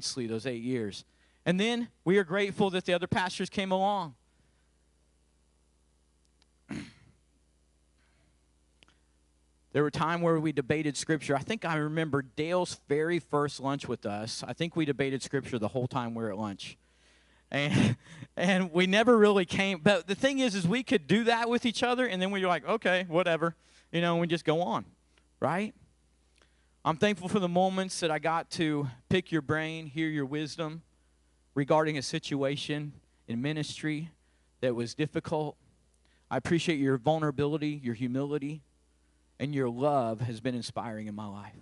those 8 years. And then we are grateful that the other pastors came along. There were times where we debated Scripture. I think I remember Dale's very first lunch with us. I think we debated Scripture the whole time we were at lunch. And we never really came. But the thing is we could do that with each other, and then we were like, okay, whatever. And we just go on, right? I'm thankful for the moments that I got to pick your brain, hear your wisdom regarding a situation in ministry that was difficult. I appreciate your vulnerability, your humility, and your love has been inspiring in my life.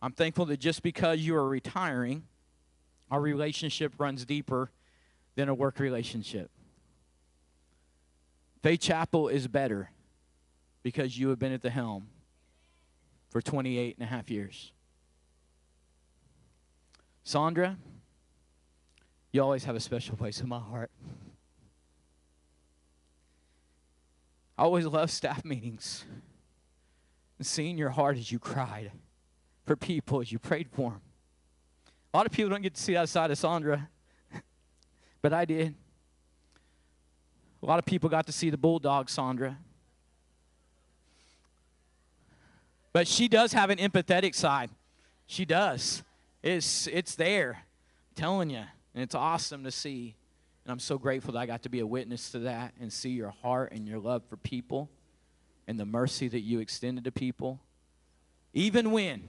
I'm thankful that just because you are retiring, our relationship runs deeper than a work relationship. Faith Chapel is better because you have been at the helm for 28 and a half years. Sandra, you always have a special place in my heart. I always love staff meetings and seeing your heart as you cried for people, as you prayed for them. A lot of people don't get to see that side of Sandra, but I did. A lot of people got to see the bulldog Sandra. But she does have an empathetic side. She does. It's there. I'm telling you. And it's awesome to see. And I'm so grateful that I got to be a witness to that and see your heart and your love for people and the mercy that you extended to people. Even when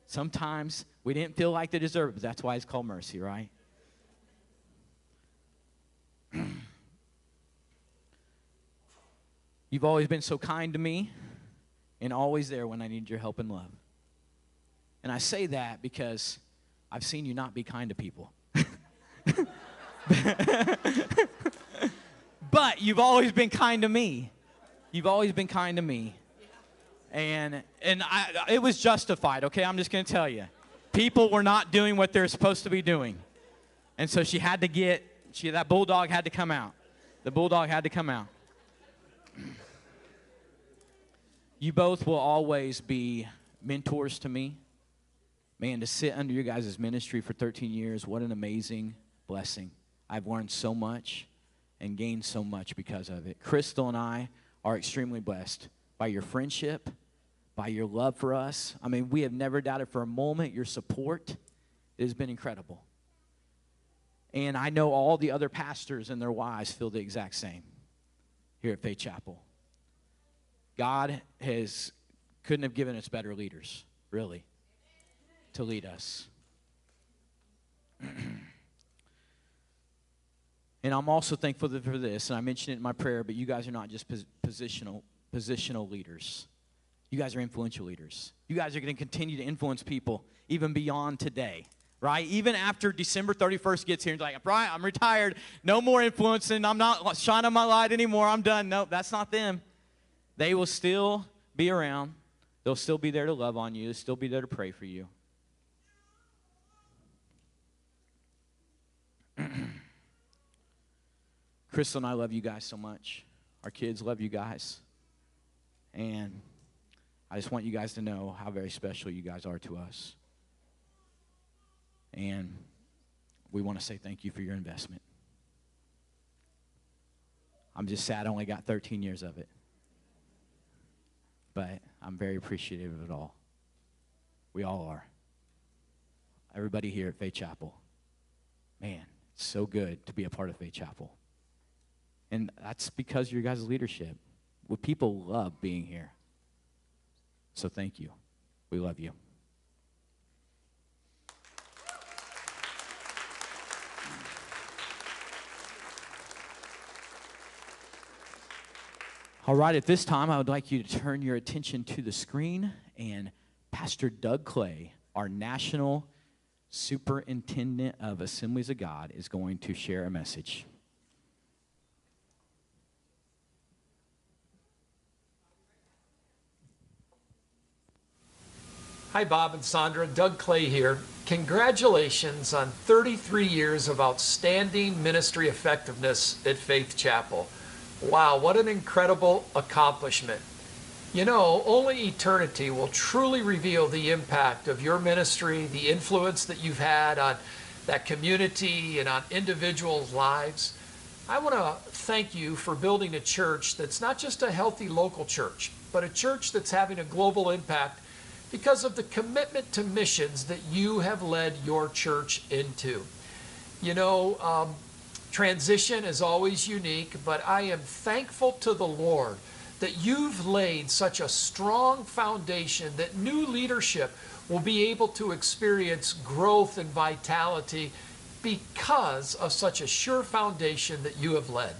sometimes we didn't feel like they deserved it, but that's why it's called mercy, right? You've always been so kind to me and always there when I need your help and love. And I say that because I've seen you not be kind to people. But you've always been kind to me. You've always been kind to me. And it was justified, okay? I'm just going to tell you. People were not doing what they're supposed to be doing. And so that bulldog had to come out. The bulldog had to come out. You both will always be mentors to me. Man, to sit under your guys' ministry for 13 years, what an amazing blessing. I've learned so much and gained so much because of it. Crystal and I are extremely blessed by your friendship, by your love for us. I mean, we have never doubted for a moment your support. It has been incredible. And I know all the other pastors and their wives feel the exact same here at Faith Chapel. God couldn't have given us better leaders, really, to lead us. And I'm also thankful for this, and I mentioned it in my prayer, but you guys are not just positional leaders. You guys are influential leaders. You guys are going to continue to influence people even beyond today, right? Even after December 31st gets here, and like, Brian, I'm retired. No more influencing. I'm not shining my light anymore. I'm done. Nope, that's not them. They will still be around. They'll still be there to love on you. They'll still be there to pray for you. Crystal and I love you guys so much. Our kids love you guys. And I just want you guys to know how very special you guys are to us. And we want to say thank you for your investment. I'm just sad I only got 13 years of it. But I'm very appreciative of it all. We all are. Everybody here at Faith Chapel. Man, it's so good to be a part of Faith Chapel. And that's because of your guys' leadership. Well, people love being here. So thank you. We love you. All right, at this time, I would like you to turn your attention to the screen, and Pastor Doug Clay, our National Superintendent of Assemblies of God, is going to share a message. Hi, Bob and Sandra. Doug Clay here. Congratulations on 33 years of outstanding ministry effectiveness at Faith Chapel. Wow, what an incredible accomplishment. You know, only eternity will truly reveal the impact of your ministry, the influence that you've had on that community and on individuals' lives. I want to thank you for building a church that's not just a healthy local church, but a church that's having a global impact because of the commitment to missions that you have led your church into. You know, transition is always unique, but I am thankful to the Lord that you've laid such a strong foundation that new leadership will be able to experience growth and vitality because of such a sure foundation that you have led.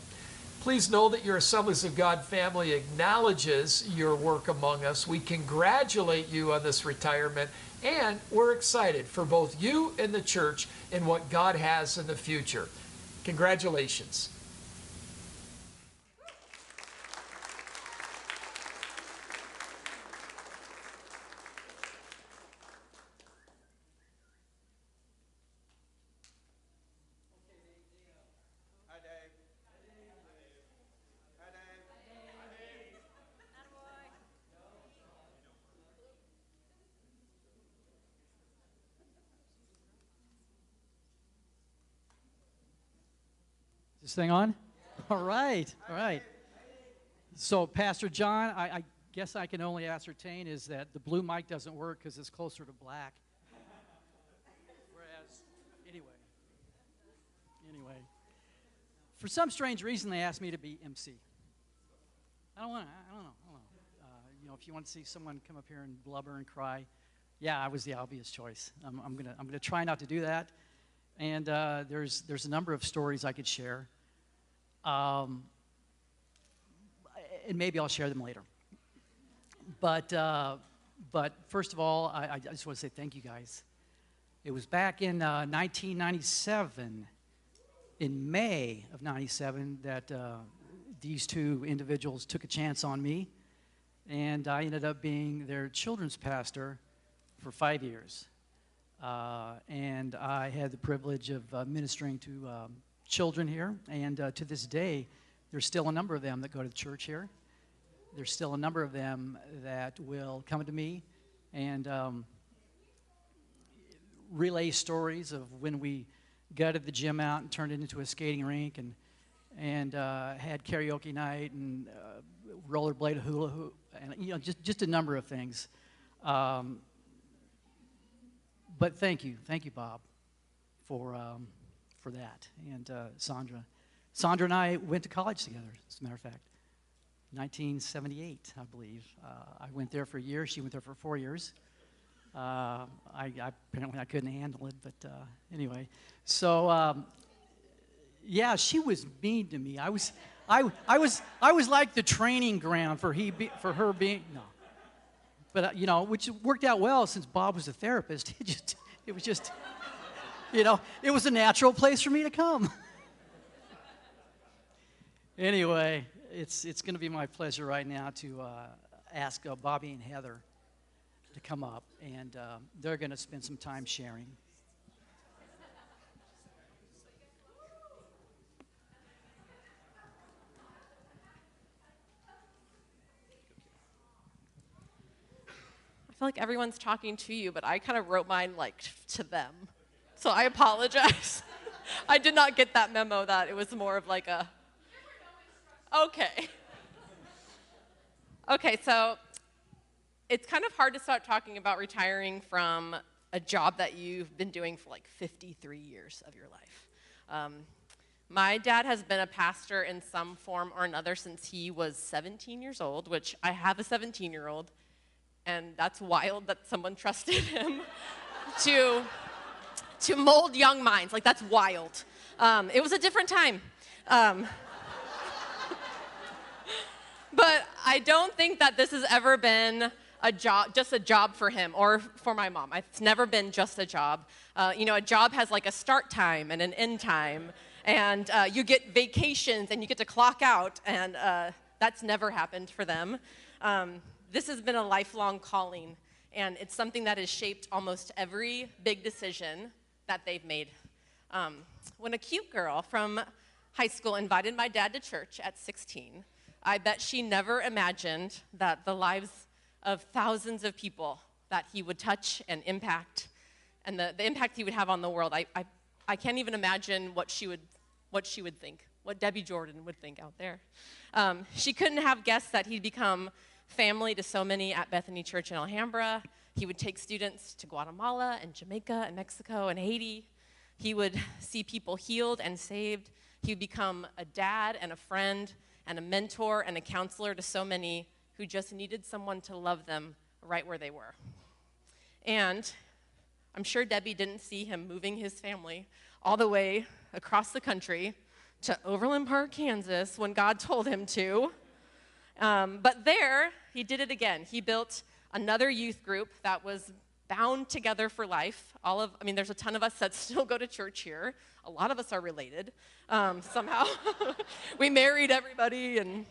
Please know that your Assemblies of God family acknowledges your work among us. We congratulate you on this retirement, and we're excited for both you and the church and what God has in the future. Congratulations. This thing on? All right, all right. So, Pastor John, I guess I can only ascertain is that the blue mic doesn't work because it's closer to black. Whereas, anyway, for some strange reason, they asked me to be MC. I don't know. You know, if you want to see someone come up here and blubber and cry, yeah, I was the obvious choice. I'm gonna try not to do that. And there's a number of stories I could share. And maybe I'll share them later. But first of all, I just want to say thank you guys. It was back in 1997, in May of 97, that these two individuals took a chance on me, and I ended up being their children's pastor for 5 years. And I had the privilege of ministering to children here, and to this day, there's still a number of them that go to the church here. There's still a number of them that will come to me and relay stories of when we gutted the gym out and turned it into a skating rink, and had karaoke night and rollerblade hula hoop, and just a number of things. But thank you, Bob, for that, and Sandra. Sandra and I went to college together, as a matter of fact, 1978, I believe. I went there for a year. She went there for 4 years. Apparently I couldn't handle it, but anyway. So yeah, she was mean to me. I was like the training ground for her being no. But which worked out well since Bob was a therapist. It was just, it was a natural place for me to come. Anyway, it's going to be my pleasure right now to ask Bobby and Heather to come up, and they're going to spend some time sharing. I feel like everyone's talking to you, but I kind of wrote mine to them. So I apologize. I did not get that memo that it was more of like a, okay. Okay, so it's kind of hard to start talking about retiring from a job that you've been doing for 53 years of your life. My dad has been a pastor in some form or another since he was 17 years old, which I have a 17-year-old. And that's wild that someone trusted him to mold young minds. That's wild. It was a different time. But I don't think that this has ever been just a job for him or for my mom. It's never been just a job. A job has a start time and an end time. And you get vacations and you get to clock out. And that's never happened for them. This has been a lifelong calling, and it's something that has shaped almost every big decision that they've made. When a cute girl from high school invited my dad to church at 16, I bet she never imagined that the lives of thousands of people that he would touch and impact, and the impact he would have on the world. I can't even imagine what she would think, what Debbie Jordan would think out there. She couldn't have guessed that he'd become family to so many at Bethany Church in Alhambra. He would take students to Guatemala and Jamaica and Mexico and Haiti. He would see people healed and saved. He would become a dad and a friend and a mentor and a counselor to so many who just needed someone to love them right where they were. And I'm sure Debbie didn't see him moving his family all the way across the country to Overland Park, Kansas, when God told him to. But there, he did it again. He built another youth group that was bound together for life. There's a ton of us that still go to church here. A lot of us are related somehow. We married everybody, and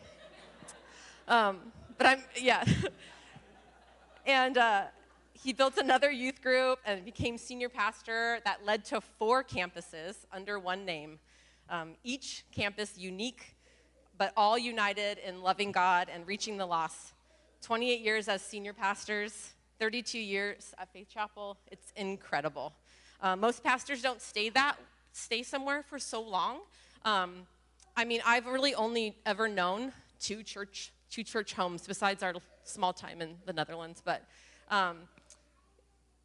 And he built another youth group and became senior pastor that led to 4 campuses under one name. Each campus unique, but all united in loving God and reaching the lost. 28 years as senior pastors, 32 years at Faith Chapel. It's incredible. Most pastors don't stay somewhere for so long. I've really only ever known two church homes besides our small time in the Netherlands, but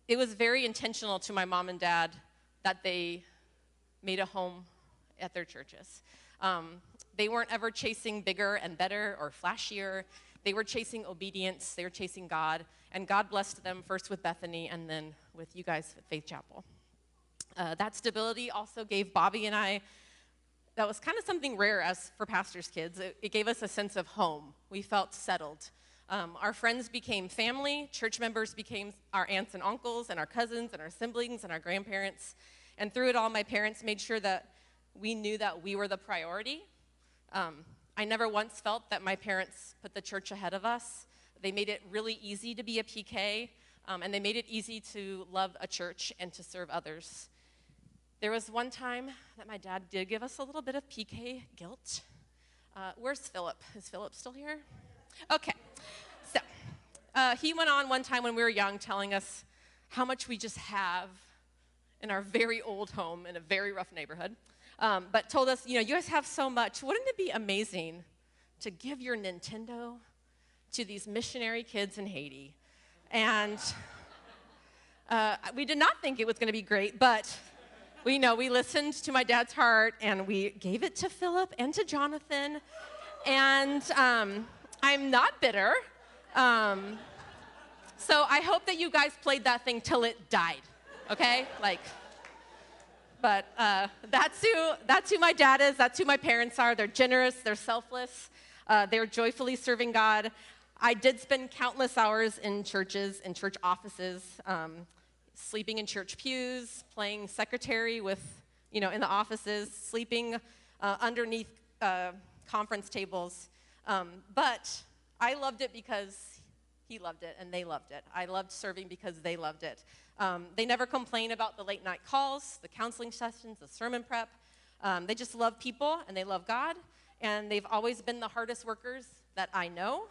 it was very intentional to my mom and dad that they made a home at their churches. They weren't ever chasing bigger and better or flashier. They were chasing obedience. They were chasing God. And God blessed them first with Bethany and then with you guys at Faith Chapel. That stability also gave Bobby and I, that was kind of something rare as for pastors' kids. It gave us a sense of home. We felt settled. Our friends became family. Church members became our aunts and uncles and our cousins and our siblings and our grandparents. And through it all, my parents made sure that we knew that we were the priority. I never once felt that my parents put the church ahead of us. They made it really easy to be a PK, and they made it easy to love a church and to serve others. There was one time that my dad did give us a little bit of PK guilt. Where's Philip? Is Philip still here? Okay. So he went on one time when we were young telling us how much we just have in our very old home in a very rough neighborhood. But told us, you guys have so much. Wouldn't it be amazing to give your Nintendo to these missionary kids in Haiti? And we did not think it was going to be great, but we listened to my dad's heart, and we gave it to Philip and to Jonathan. And I'm not bitter. So I hope that you guys played that thing till it died, okay? But that's who my dad is. That's who my parents are. They're generous. They're selfless. They're joyfully serving God. I did spend countless hours in churches, in church offices, sleeping in church pews, playing secretary in the offices, sleeping underneath conference tables. But I loved it because he loved it and they loved it. I loved serving because they loved it. They never complain about the late night calls, the counseling sessions, the sermon prep. They just love people and they love God, and they've always been the hardest workers that I know.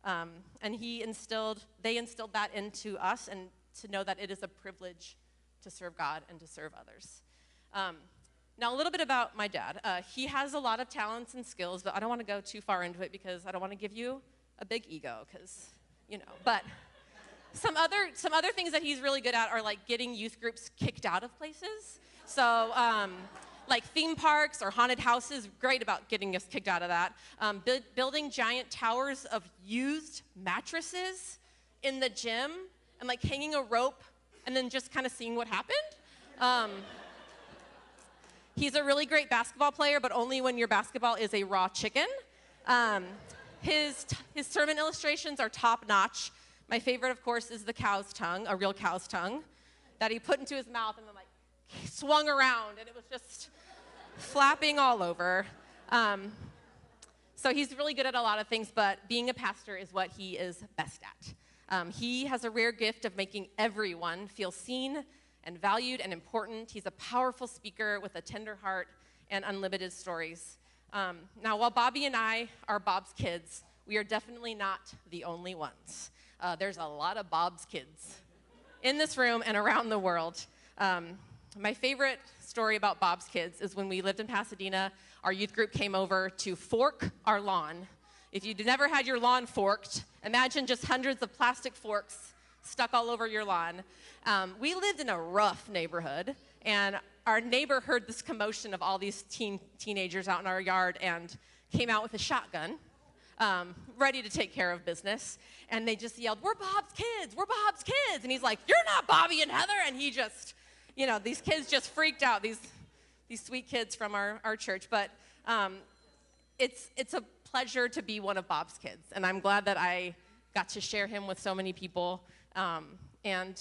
And they instilled that into us, and to know that it is a privilege to serve God and to serve others. Now, a little bit about my dad. He has a lot of talents and skills, but I don't want to go too far into it because I don't want to give you a big ego, because, but some other things that he's really good at are like getting youth groups kicked out of places. So like theme parks or haunted houses, great about getting us kicked out of that. Building giant towers of used mattresses in the gym and like hanging a rope and then just kind of seeing what happened. He's a really great basketball player, but only when your basketball is a raw chicken. His sermon illustrations are top-notch. My favorite, of course, is the cow's tongue, a real cow's tongue, that he put into his mouth and then like swung around, and it was just flapping all over. So he's really good at a lot of things, but being a pastor is what he is best at. He has a rare gift of making everyone feel seen and valued and important. He's a powerful speaker with a tender heart and unlimited stories. Now, while Bobby and I are Bob's kids, we are definitely not the only ones. There's a lot of Bob's kids in this room and around the world. My favorite story about Bob's kids is when we lived in Pasadena, our youth group came over to fork our lawn. If you'd never had your lawn forked, imagine just hundreds of plastic forks stuck all over your lawn. We lived in a rough neighborhood, and our neighbor heard this commotion of all these teenagers out in our yard and came out with a shotgun, ready to take care of business. And they just yelled, "We're Bob's kids, we're Bob's kids." And he's like, "You're not Bobby and Heather." And he just, these kids just freaked out, these sweet kids from our church. But it's a pleasure to be one of Bob's kids. And I'm glad that I got to share him with so many people. And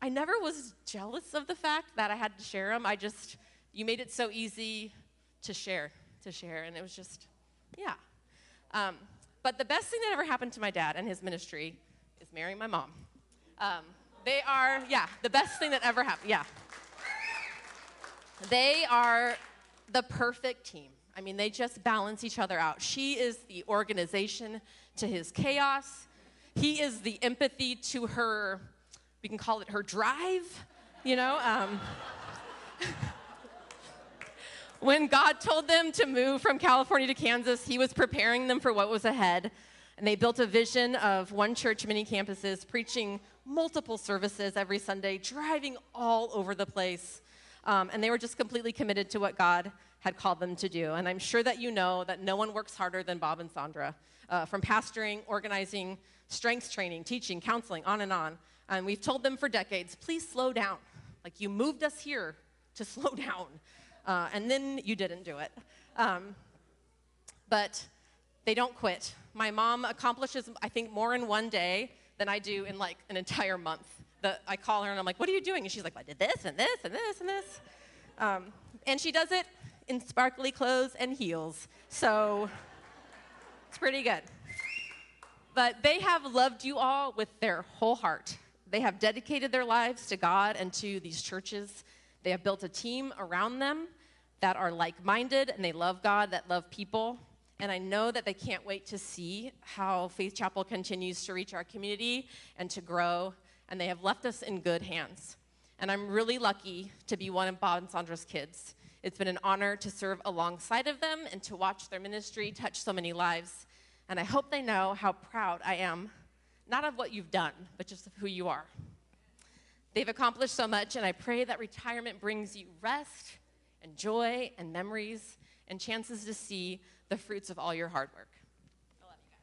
I never was jealous of the fact that I had to share him. You made it so easy to share. And it was just, yeah. But the best thing that ever happened to my dad and his ministry is marrying my mom. They are, the best thing that ever happened, They are the perfect team. I mean, they just balance each other out. She is the organization to his chaos. He is the empathy to her, we can call it her drive, When God told them to move from California to Kansas, he was preparing them for what was ahead. And they built a vision of one church, many campuses, preaching multiple services every Sunday, driving all over the place. And they were just completely committed to what God had called them to do. And I'm sure that you know that no one works harder than Bob and Sandra, from pastoring, organizing, strength training, teaching, counseling, on and on. And we've told them for decades, please slow down. Like, you moved us here to slow down. And then you didn't do it. But they don't quit. My mom accomplishes, I think, more in one day than I do in like an entire month. I call her and I'm like, "What are you doing?" And she's like, "I did this and this and this and this." And she does it in sparkly clothes and heels. So it's pretty good. But they have loved you all with their whole heart. They have dedicated their lives to God and to these churches. They have built a team around them that are like-minded, and they love God, that love people. And I know that they can't wait to see how Faith Chapel continues to reach our community and to grow, and they have left us in good hands. And I'm really lucky to be one of Bob and Sandra's kids. It's been an honor to serve alongside of them and to watch their ministry touch so many lives. And I hope they know how proud I am, not of what you've done, but just of who you are. They've accomplished so much, and I pray that retirement brings you rest and joy and memories and chances to see the fruits of all your hard work. I love you guys.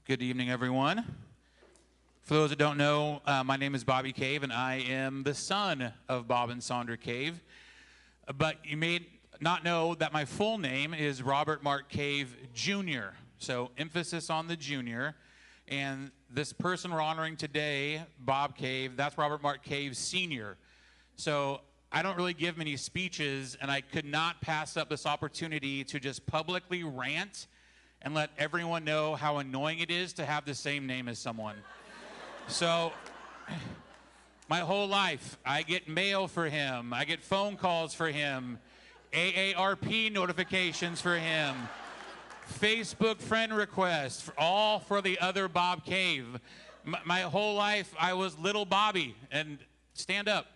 Good evening, everyone. For those that don't know, my name is Bobby Cave, and I am the son of Bob and Sandra Cave. But you may not know that my full name is Robert Mark Cave Jr., so emphasis on the junior. And this person we're honoring today, Bob Cave, that's Robert Mark Cave Sr. So I don't really give many speeches, and I could not pass up this opportunity to just publicly rant and let everyone know how annoying it is to have the same name as someone. So my whole life, I get mail for him, I get phone calls for him, AARP notifications for him, Facebook friend requests, all for the other Bob Cave. My whole life, I was little Bobby, and stand up.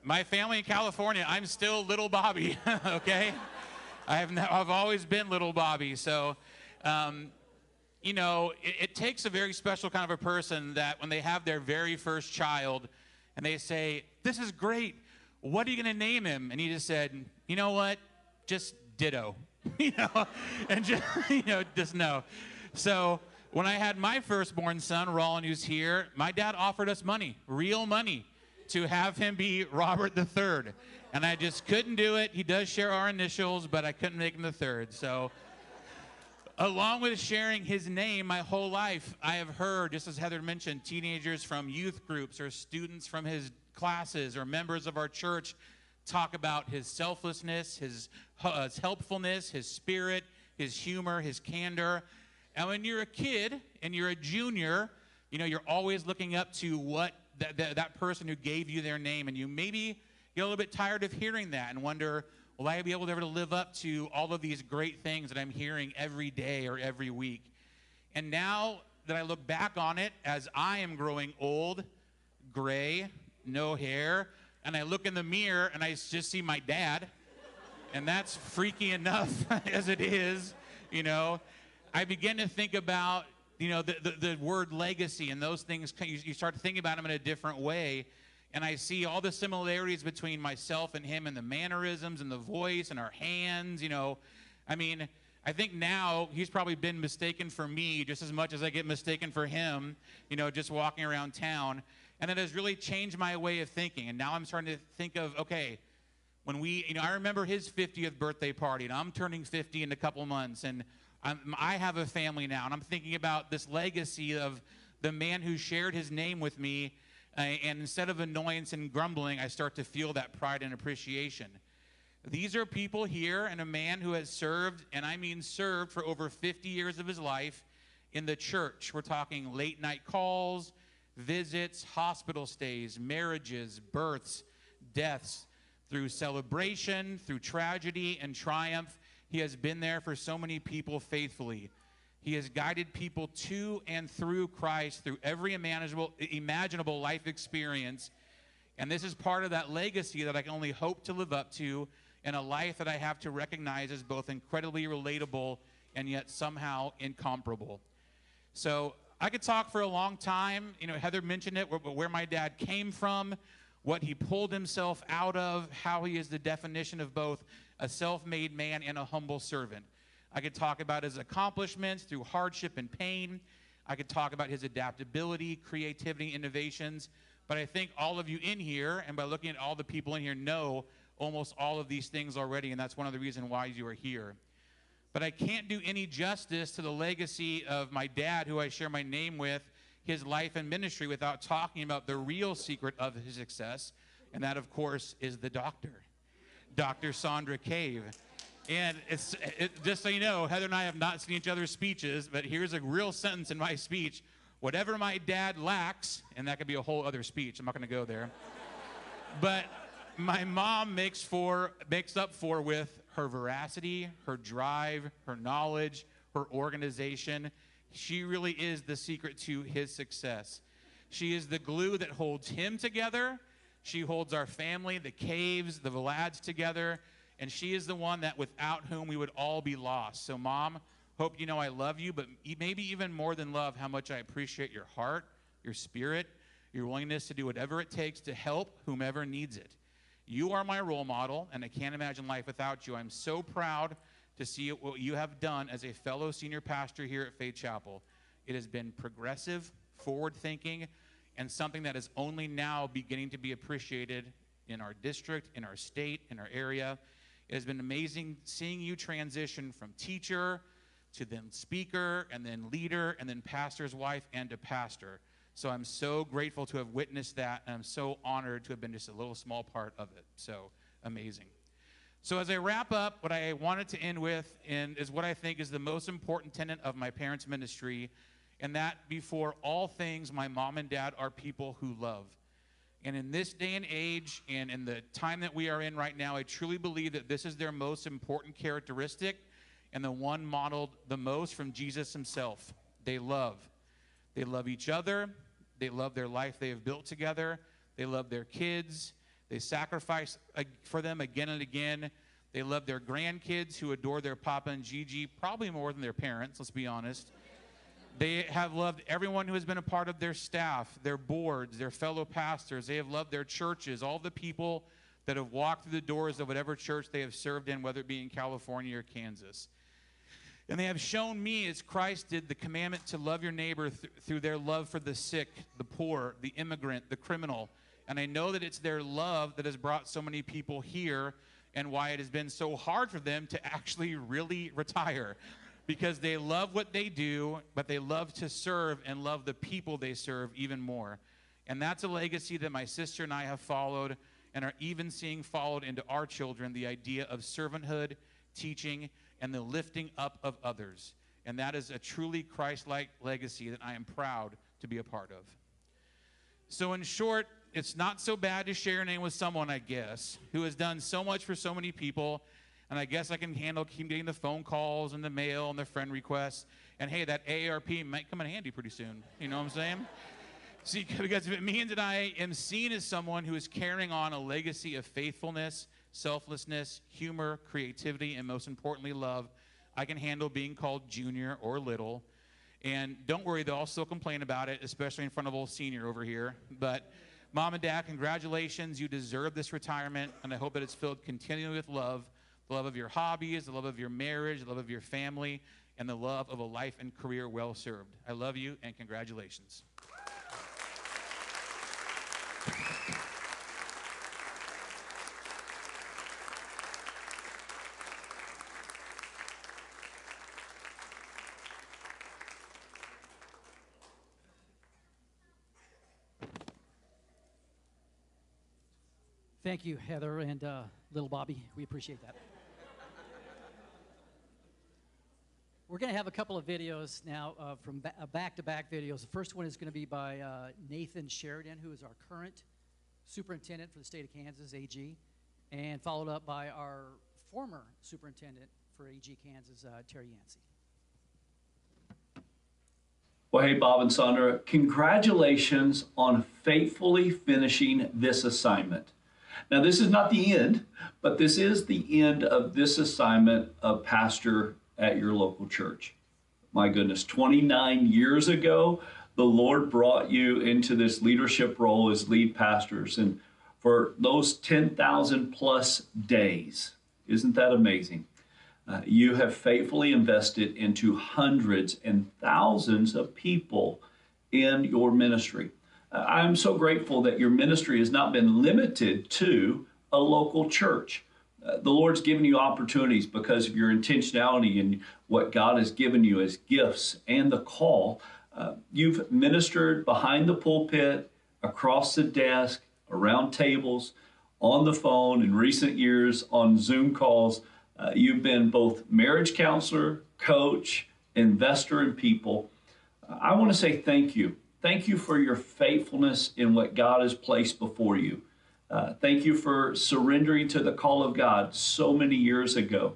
My family in California, I'm still little Bobby, okay? I've always been little Bobby, so it takes a very special kind of a person that when they have their very first child and they say, "This is great, what are you going to name him?" And he just said, "You know what, just Ditto," and just no. So when I had my firstborn son, Rollin, who's here, my dad offered us money, real money, to have him be Robert the Third. And I just couldn't do it. He does share our initials, but I couldn't make him the third. So along with sharing his name my whole life, I have heard, just as Heather mentioned, teenagers from youth groups or students from his classes or members of our church talk about his selflessness, his helpfulness, his spirit, his humor, his candor. And when you're a kid and you're a junior, you know, you're always looking up to what that person who gave you their name, and you maybe get a little bit tired of hearing that and wonder, will I be able to ever live up to all of these great things that I'm hearing every day or every week? And now that I look back on it as I am growing old, gray, no hair, and I look in the mirror and I just see my dad, and that's freaky enough as it is, you know, I begin to think about, you know, the word legacy, and those things, you start thinking about them in a different way. And I see all the similarities between myself and him, and the mannerisms and the voice and our hands, you know. I mean, I think now he's probably been mistaken for me just as much as I get mistaken for him, you know, just walking around town. And it has really changed my way of thinking. And now I'm starting to think of, okay, when you know, I remember his 50th birthday party, and I'm turning 50 in a couple months, and I have a family now, and I'm thinking about this legacy of the man who shared his name with me, and instead of annoyance and grumbling, I start to feel that pride and appreciation. These are people here, and a man who has served, and I mean served, for over 50 years of his life in the church. We're talking late night calls, visits, hospital stays, marriages, births, deaths, through celebration, through tragedy and triumph. He has been there for so many people faithfully. He has guided people to and through Christ through every imaginable life experience. And this is part of that legacy that I can only hope to live up to in a life that I have to recognize as both incredibly relatable and yet somehow incomparable. So I could talk for a long time. You know, Heather mentioned it, where my dad came from, what he pulled himself out of, how he is the definition of both a self-made man and a humble servant. I could talk about his accomplishments through hardship and pain. I could talk about his adaptability, creativity, innovations. But I think all of you in here, and by looking at all the people in here, know almost all of these things already, and that's one of the reasons why you are here. But I can't do any justice to the legacy of my dad, who I share my name with, his life and ministry, without talking about the real secret of his success, and that, of course, is the doctor, Dr. Sandra Cave. And just so you know, Heather and I have not seen each other's speeches, but here's a real sentence in my speech. Whatever my dad lacks, and that could be a whole other speech, I'm not going to go there, but my mom makes up for with her veracity, her drive, her knowledge, her organization. She really is the secret to his success. She is the glue that holds him together. She holds our family, the Caves, the Vlads together, and she is the one that without whom we would all be lost. So, Mom, hope you know I love you, but maybe even more than love, how much I appreciate your heart, your spirit, your willingness to do whatever it takes to help whomever needs it. You are my role model, and I can't imagine life without you. I'm so proud to see what you have done as a fellow senior pastor here at Faith Chapel. It has been progressive, forward-thinking, and something that is only now beginning to be appreciated in our district, in our state, in our area. It has been amazing seeing you transition from teacher to then speaker, and then leader, and then pastor's wife, and to pastor. So I'm so grateful to have witnessed that, and I'm so honored to have been just a little small part of it. So amazing. So as I wrap up, what I wanted to end with is what I think is the most important tenet of my parents' ministry, and that before all things, my mom and dad are people who love. And in this day and age, and in the time that we are in right now, I truly believe that this is their most important characteristic, and the one modeled the most from Jesus himself. They love. They love each other. They love their life they have built together. They love their kids. They sacrifice for them again and again. They love their grandkids, who adore their Papa and Gigi, probably more than their parents, let's be honest. They have loved everyone who has been a part of their staff, their boards, their fellow pastors. They have loved their churches, all the people that have walked through the doors of whatever church they have served in, whether it be in California or Kansas. And they have shown me, as Christ did, the commandment to love your neighbor through their love for the sick, the poor, the immigrant, the criminal. And I know that it's their love that has brought so many people here, and why it has been so hard for them to actually really retire. Because they love what they do, but they love to serve and love the people they serve even more. And that's a legacy that my sister and I have followed, and are even seeing followed into our children, the idea of servanthood, teaching, and the lifting up of others. And that is a truly Christ-like legacy that I am proud to be a part of. So in short, it's not so bad to share your name with someone, I guess, who has done so much for so many keep I can keep getting the phone calls and the mail and the friend requests. And hey, that AARP might come in handy pretty soon. You know what I'm saying? See, because if it means that I am seen as someone who is carrying on a legacy of faithfulness, selflessness, humor, creativity, and most importantly, love, I can handle being called junior or little. And don't worry, they'll still complain about it, especially in front of old senior over here. But Mom and Dad, congratulations. You deserve this retirement, and I hope that it's filled continually with love, the love of your hobbies, the love of your marriage, the love of your family, and the love of a life and career well served. I love you, and congratulations. Thank you, Heather and little Bobby. We appreciate that. We're going to have a couple of videos now from back-to-back videos. The first one is going to be by Nathan Sheridan, who is our current superintendent for the state of Kansas, AG, and followed up by our former superintendent for AG Kansas, Terry Yancey. Well, hey, Bob and Sandra, congratulations on faithfully finishing this assignment. Now, this is not the end, but this is the end of this assignment of pastor at your local church. My goodness, 29 years ago, the Lord brought you into this leadership role as lead pastors. And for those 10,000 plus days, isn't that amazing? You have faithfully invested into hundreds and thousands of people in your ministry. I'm so grateful that your ministry has not been limited to a local church. The Lord's given you opportunities because of your intentionality and what God has given you as gifts and the call. You've ministered behind the pulpit, across the desk, around tables, on the phone, in recent years on Zoom calls. You've been both marriage counselor, coach, investor in people. I want to say thank you. Thank you for your faithfulness in what God has placed before you. Thank you for surrendering to the call of God so many years ago.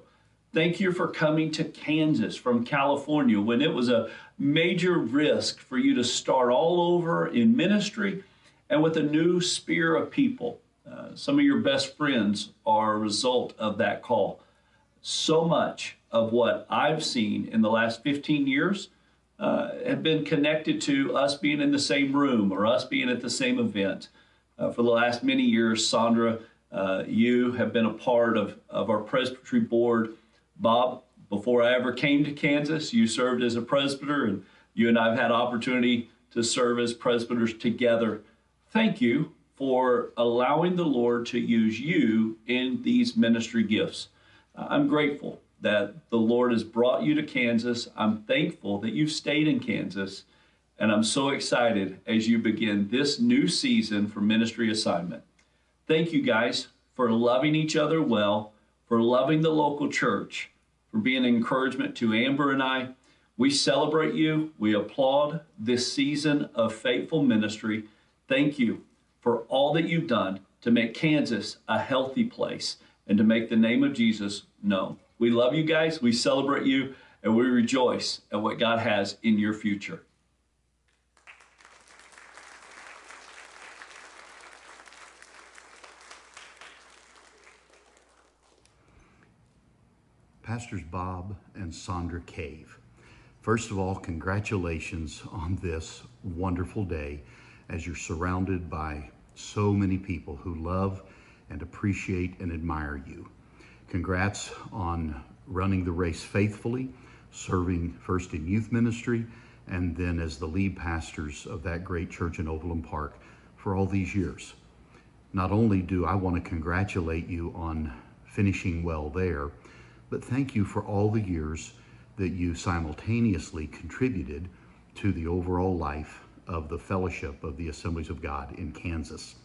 Thank you for coming to Kansas from California when it was a major risk for you to start all over in ministry and with a new sphere of people. Some of your best friends are a result of that call. So much of what I've seen in the last 15 years have been connected to us being in the same room or us being at the same event. For the last many years, Sandra, you have been a part of our presbytery board. Bob, before I ever came to Kansas, you served as a presbyter, and you and I have had opportunity to serve as presbyters together. Thank you for allowing the Lord to use you in these ministry gifts. I'm grateful that the Lord has brought you to Kansas. I'm thankful that you've stayed in Kansas, and I'm so excited as you begin this new season for ministry assignment. Thank you guys for loving each other well, for loving the local church, for being an encouragement to Amber and I. We celebrate you. We applaud this season of faithful ministry. Thank you for all that you've done to make Kansas a healthy place and to make the name of Jesus known. We love you guys, we celebrate you, and we rejoice at what God has in your future. Pastors Bob and Sandra Cave. First of all, congratulations on this wonderful day as you're surrounded by so many people who love and appreciate and admire you. Congrats on running the race faithfully, serving first in youth ministry and then as the lead pastors of that great church in Overland Park for all these years. Not only do I want to congratulate you on finishing well there, but thank you for all the years that you simultaneously contributed to the overall life of the Fellowship of the Assemblies of God in Kansas.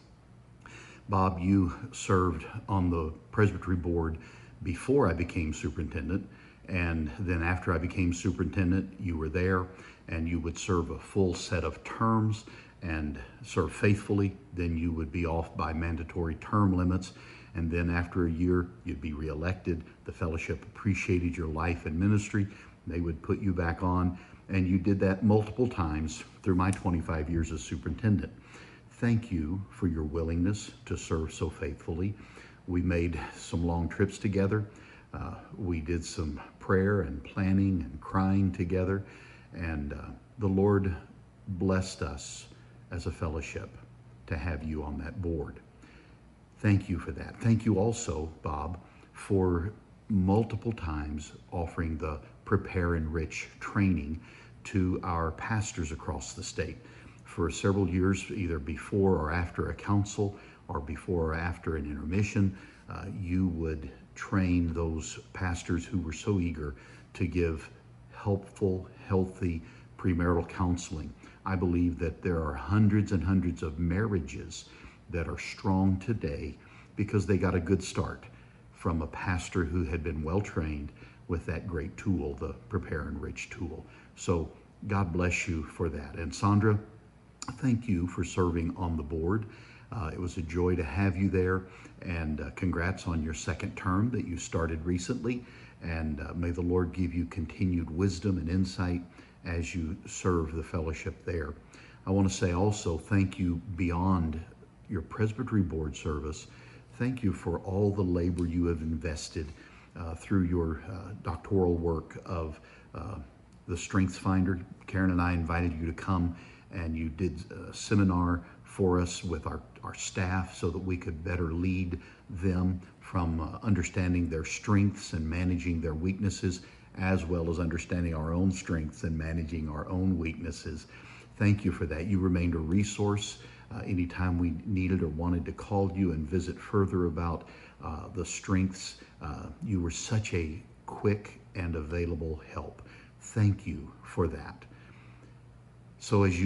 Bob, you served on the Presbytery Board before I became superintendent. And then after I became superintendent, you were there and you would serve a full set of terms and serve faithfully. Then you would be off by mandatory term limits. And then after a year, you'd be reelected. The fellowship appreciated your life and ministry. They would put you back on. And you did that multiple times through my 25 years as superintendent. Thank you for your willingness to serve so faithfully. We made some long trips together. We did some prayer and planning and crying together. And the Lord blessed us as a fellowship to have you on that board. Thank you for that. Thank you also, Bob, for multiple times offering the Prepare Enrich training to our pastors across the state. For several years, either before or after a council or before or after an intermission, you would train those pastors who were so eager to give helpful, healthy premarital counseling. I believe that there are hundreds and hundreds of marriages that are strong today because they got a good start from a pastor who had been well trained with that great tool, the Prepare Enrich tool. So God bless you for that. And Sandra, thank you for serving on the board. It was a joy to have you there, and congrats on your second term that you started recently. And may the Lord give you continued wisdom and insight as you serve the fellowship there. I want to say also thank you beyond your presbytery board service. Thank you for all the labor you have invested through your doctoral work of the Strengths Finder. Karen and I invited you to come, and you did a seminar for us with our staff so that we could better lead them from understanding their strengths and managing their weaknesses, as well as understanding our own strengths and managing our own weaknesses. Thank you for that. You remained a resource anytime we needed or wanted to call you and visit further about the strengths. You were such a quick and available help. Thank you for that. So as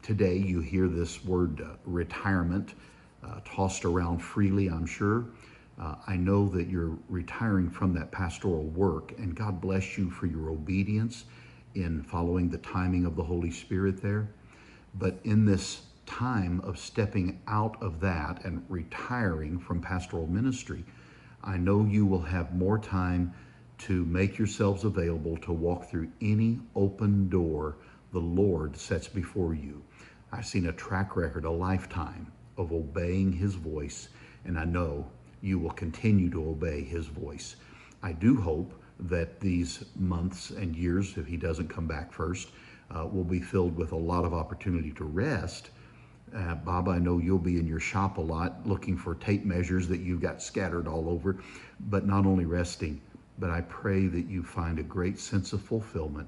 today you hear this word retirement tossed around freely, I'm sure. I know that you're retiring from that pastoral work, and God bless you for your obedience in following the timing of the Holy Spirit there. But in this time of stepping out of that and retiring from pastoral ministry, I know you will have more time to make yourselves available to walk through any open door the Lord sets before you. I've seen a track record, a lifetime of obeying His voice, and I know you will continue to obey His voice. I do hope that these months and years, if He doesn't come back first, will be filled with a lot of opportunity to rest. Bob, I know you'll be in your shop a lot looking for tape measures that you've got scattered all over, but not only resting, but I pray that you find a great sense of fulfillment,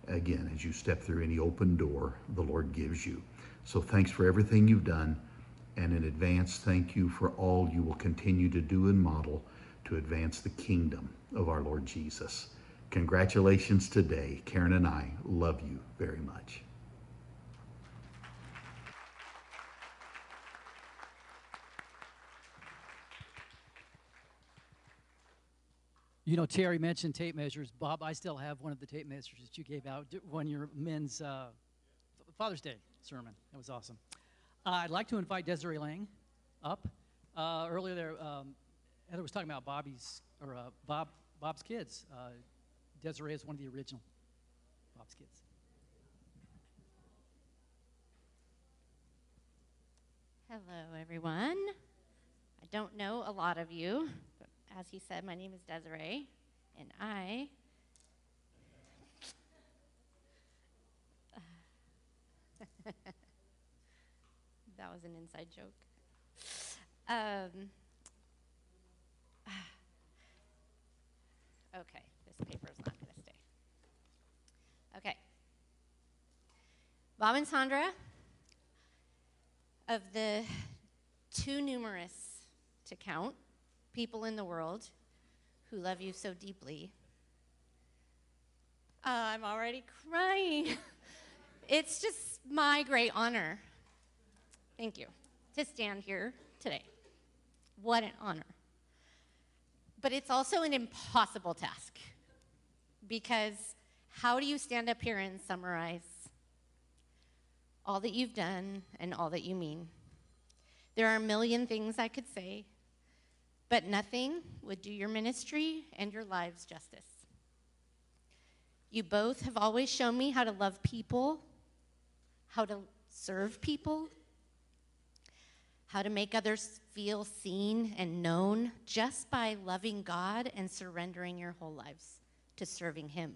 again, as you step through any open door the Lord gives you. So thanks for everything you've done, and in advance, thank you for all you will continue to do and model to advance the kingdom of our Lord Jesus. Congratulations today. Karen and I love you very much. You know, Terry mentioned tape measures. Bob, I still have one of the tape measures that you gave out when your men's Father's Day sermon. That was awesome. I'd like to invite Desiree Lang up. Earlier there, Heather was talking about Bob's kids. Desiree is one of the original Bob's kids. Hello, everyone. I don't know a lot of you, but as he said, my name is Desiree, and I that was an inside joke. Okay, this paper is not going to stay. Okay. Bob and Sandra, of the too numerous to count people in the world who love you so deeply, I'm already crying. It's just my great honor, thank you, to stand here today. What an honor. But it's also an impossible task, because how do you stand up here and summarize all that you've done and all that you mean? There are a million things I could say, but nothing would do your ministry and your lives justice. You both have always shown me how to love people, how to serve people, how to make others feel seen and known just by loving God and surrendering your whole lives to serving Him.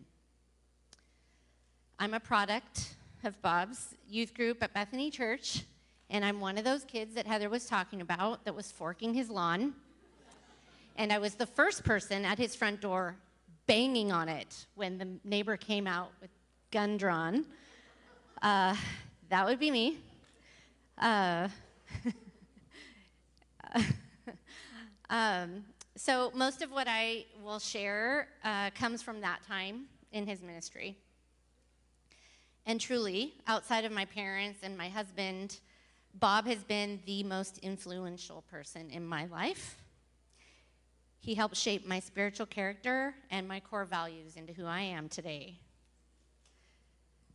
I'm a product of Bob's youth group at Bethany Church, and I'm one of those kids that Heather was talking about that was forking his lawn. And I was the first person at his front door banging on it when the neighbor came out with gun drawn. That would be me. So most of what I will share comes from that time in his ministry. And truly, outside of my parents and my husband, Bob has been the most influential person in my life. He helped shape my spiritual character and my core values into who I am today.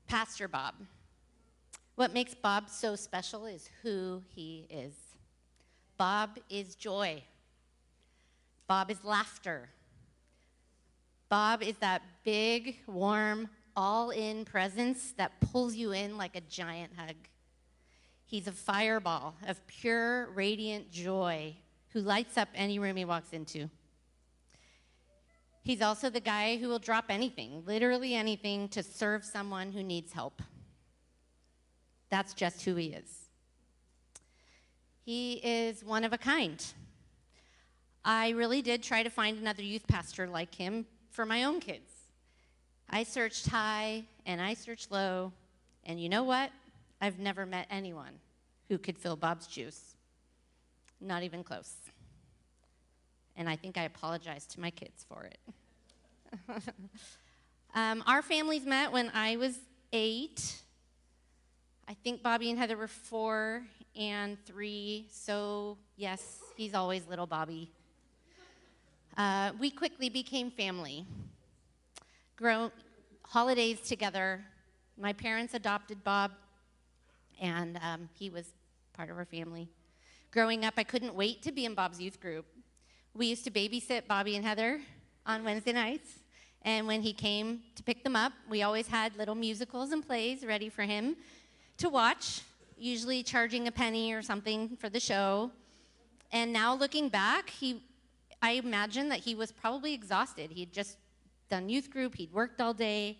Pastor Bob. What makes Bob so special is who he is. Bob is joy. Bob is laughter. Bob is that big, warm, all-in presence that pulls you in like a giant hug. He's a fireball of pure, radiant joy who lights up any room he walks into. He's also the guy who will drop anything, literally anything, to serve someone who needs help. That's just who he is. He is one of a kind. I really did try to find another youth pastor like him for my own kids. I searched high and I searched low, and you know what? I've never met anyone who could fill Bob's shoes. Not even close. And I think I apologized to my kids for it. Our families met when I was 8. I think Bobby and Heather were 4 and 3, so yes, he's always little Bobby. We quickly became family. Holidays together. My parents adopted Bob, and he was part of our family. Growing up, I couldn't wait to be in Bob's youth group. We used to babysit Bobby and Heather on Wednesday nights, and when he came to pick them up, we always had little musicals and plays ready for him to watch, usually charging a penny or something for the show. And now looking back, I imagine that he was probably exhausted. He'd just done youth group, he'd worked all day.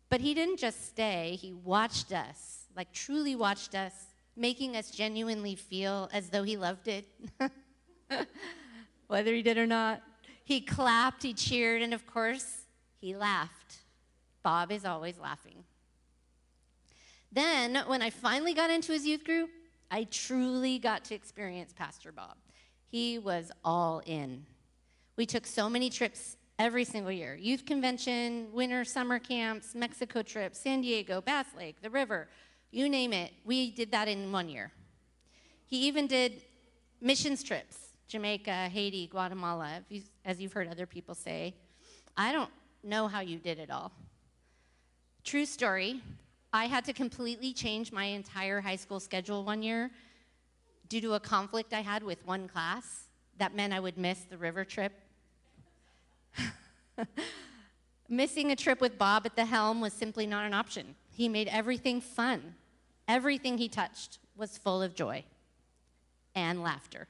But he didn't just stay, he watched us, like truly watched us, making us genuinely feel as though he loved it. Whether he did or not. He clapped, he cheered, and of course, he laughed. Bob is always laughing. Then, when I finally got into his youth group, I truly got to experience Pastor Bob. He was all in. We took so many trips every single year. Youth convention, winter summer camps, Mexico trips, San Diego, Bass Lake, the river, you name it. We did that in 1 year. He even did missions trips, Jamaica, Haiti, Guatemala, as you've heard other people say. I don't know how you did it all. True story, I had to completely change my entire high school schedule 1 year due to a conflict I had with one class. That meant I would miss the river trip. Missing a trip with Bob at the helm was simply not an option. He made everything fun. Everything he touched was full of joy and laughter.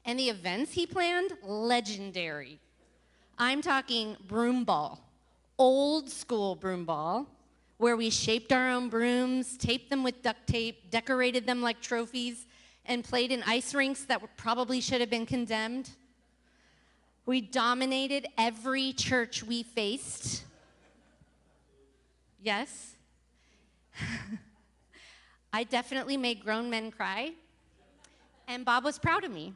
And the events he planned, legendary. I'm talking broom ball, old school broom ball, where we shaped our own brooms, taped them with duct tape, decorated them like trophies, and played in ice rinks that probably should have been condemned. We dominated every church we faced. Yes. I definitely made grown men cry, and Bob was proud of me.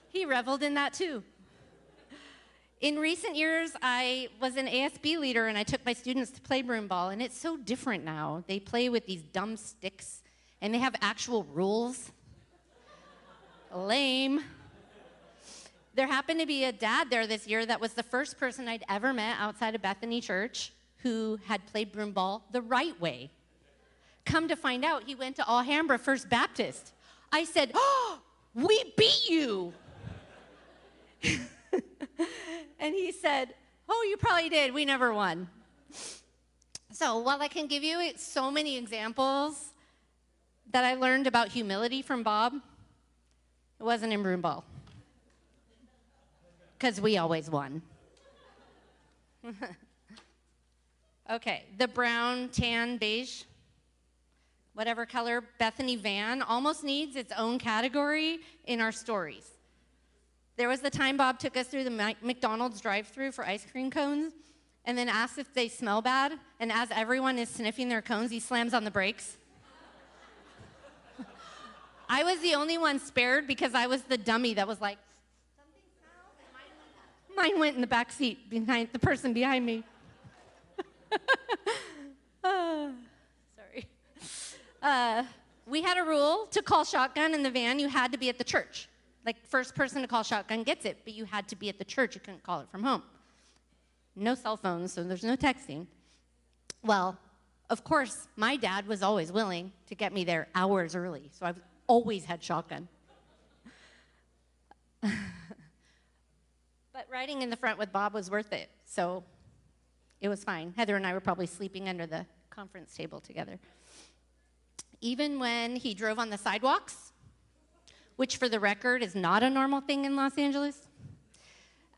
He reveled in that too. In recent years, I was an ASB leader, and I took my students to play broom ball, and it's so different now. They play with these dumb sticks, and they have actual rules. Lame. There happened to be a dad there this year that was the first person I'd ever met outside of Bethany Church who had played broom ball the right way. Come to find out, he went to Alhambra First Baptist. I said, "Oh, we beat you." And he said, "Oh, you probably did. We never won." So while I can give you so many examples that I learned about humility from Bob, it wasn't in broom ball. Because we always won. Okay, the brown, tan, beige, whatever color Bethany van almost needs its own category in our stories. There was the time Bob took us through the McDonald's drive-thru for ice cream cones and then asked if they smell bad, and as everyone is sniffing their cones, he slams on the brakes. I was the only one spared because I was the dummy that was like, "Something smells," and mine went in the back seat behind the person behind me. Sorry. We had a rule to call shotgun in the van. You had to be at the church. Like, first person to call shotgun gets it, but you had to be at the church. You couldn't call it from home. No cell phones, so there's no texting. Well, of course, my dad was always willing to get me there hours early, so I've always had shotgun. But riding in the front with Bob was worth it, so it was fine. Heather and I were probably sleeping under the conference table together. Even when he drove on the sidewalks, which for the record is not a normal thing in Los Angeles.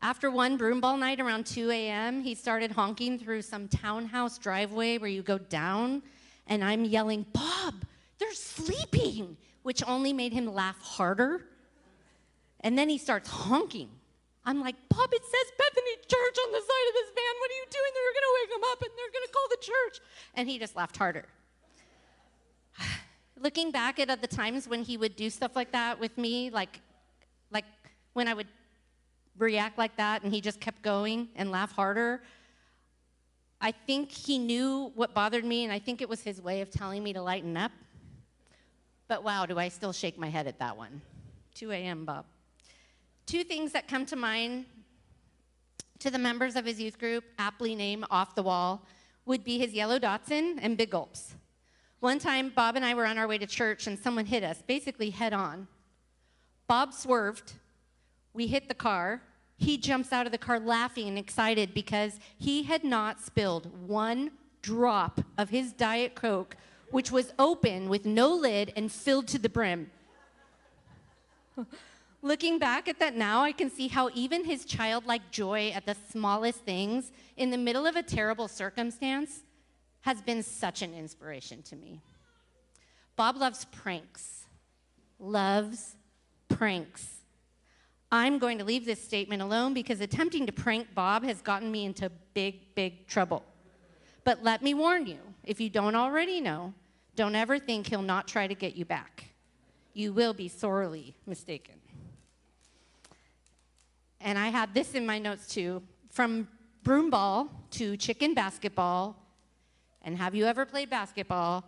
After one broomball night around 2 a.m., he started honking through some townhouse driveway where you go down, and I'm yelling, "Bob, they're sleeping," which only made him laugh harder. And then he starts honking. I'm like, "Bob, it says Bethany Church on the side of this van. What are you doing? They're going to wake him up, and they're going to call the church." And he just laughed harder. Looking back at the times when he would do stuff like that with me, like when I would react like that and he just kept going and laugh harder, I think he knew what bothered me, and I think it was his way of telling me to lighten up. But wow, do I still shake my head at that one. 2 a.m., Bob. Two things that come to mind to the members of his youth group, aptly named Off the Wall, would be his yellow Datsun and big gulps. One time, Bob and I were on our way to church, and someone hit us, basically head on. Bob swerved. We hit the car. He jumps out of the car laughing and excited because he had not spilled one drop of his Diet Coke, which was open with no lid and filled to the brim. Looking back at that now, I can see how even his childlike joy at the smallest things in the middle of a terrible circumstance has been such an inspiration to me. Bob loves pranks. Loves pranks. I'm going to leave this statement alone because attempting to prank Bob has gotten me into big, big trouble. But let me warn you, if you don't already know, don't ever think he'll not try to get you back. You will be sorely mistaken. And I had this in my notes too. From broomball to chicken basketball, and have you ever played basketball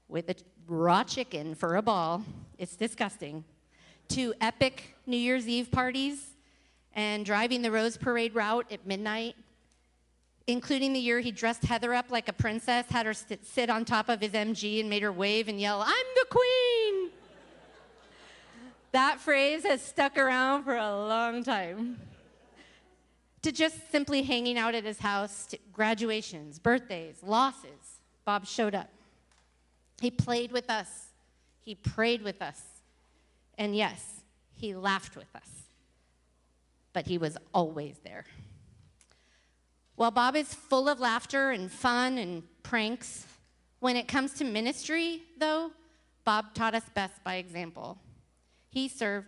with a raw chicken for a ball? It's disgusting. To epic New Year's Eve parties and driving the Rose Parade route at midnight, including the year he dressed Heather up like a princess, had her sit on top of his MG and made her wave and yell, "I'm the queen!" That phrase has stuck around for a long time. To just simply hanging out at his house, to graduations, birthdays, losses, Bob showed up. He played with us. He prayed with us. And yes, he laughed with us. But he was always there. While Bob is full of laughter and fun and pranks, when it comes to ministry, though, Bob taught us best by example. He served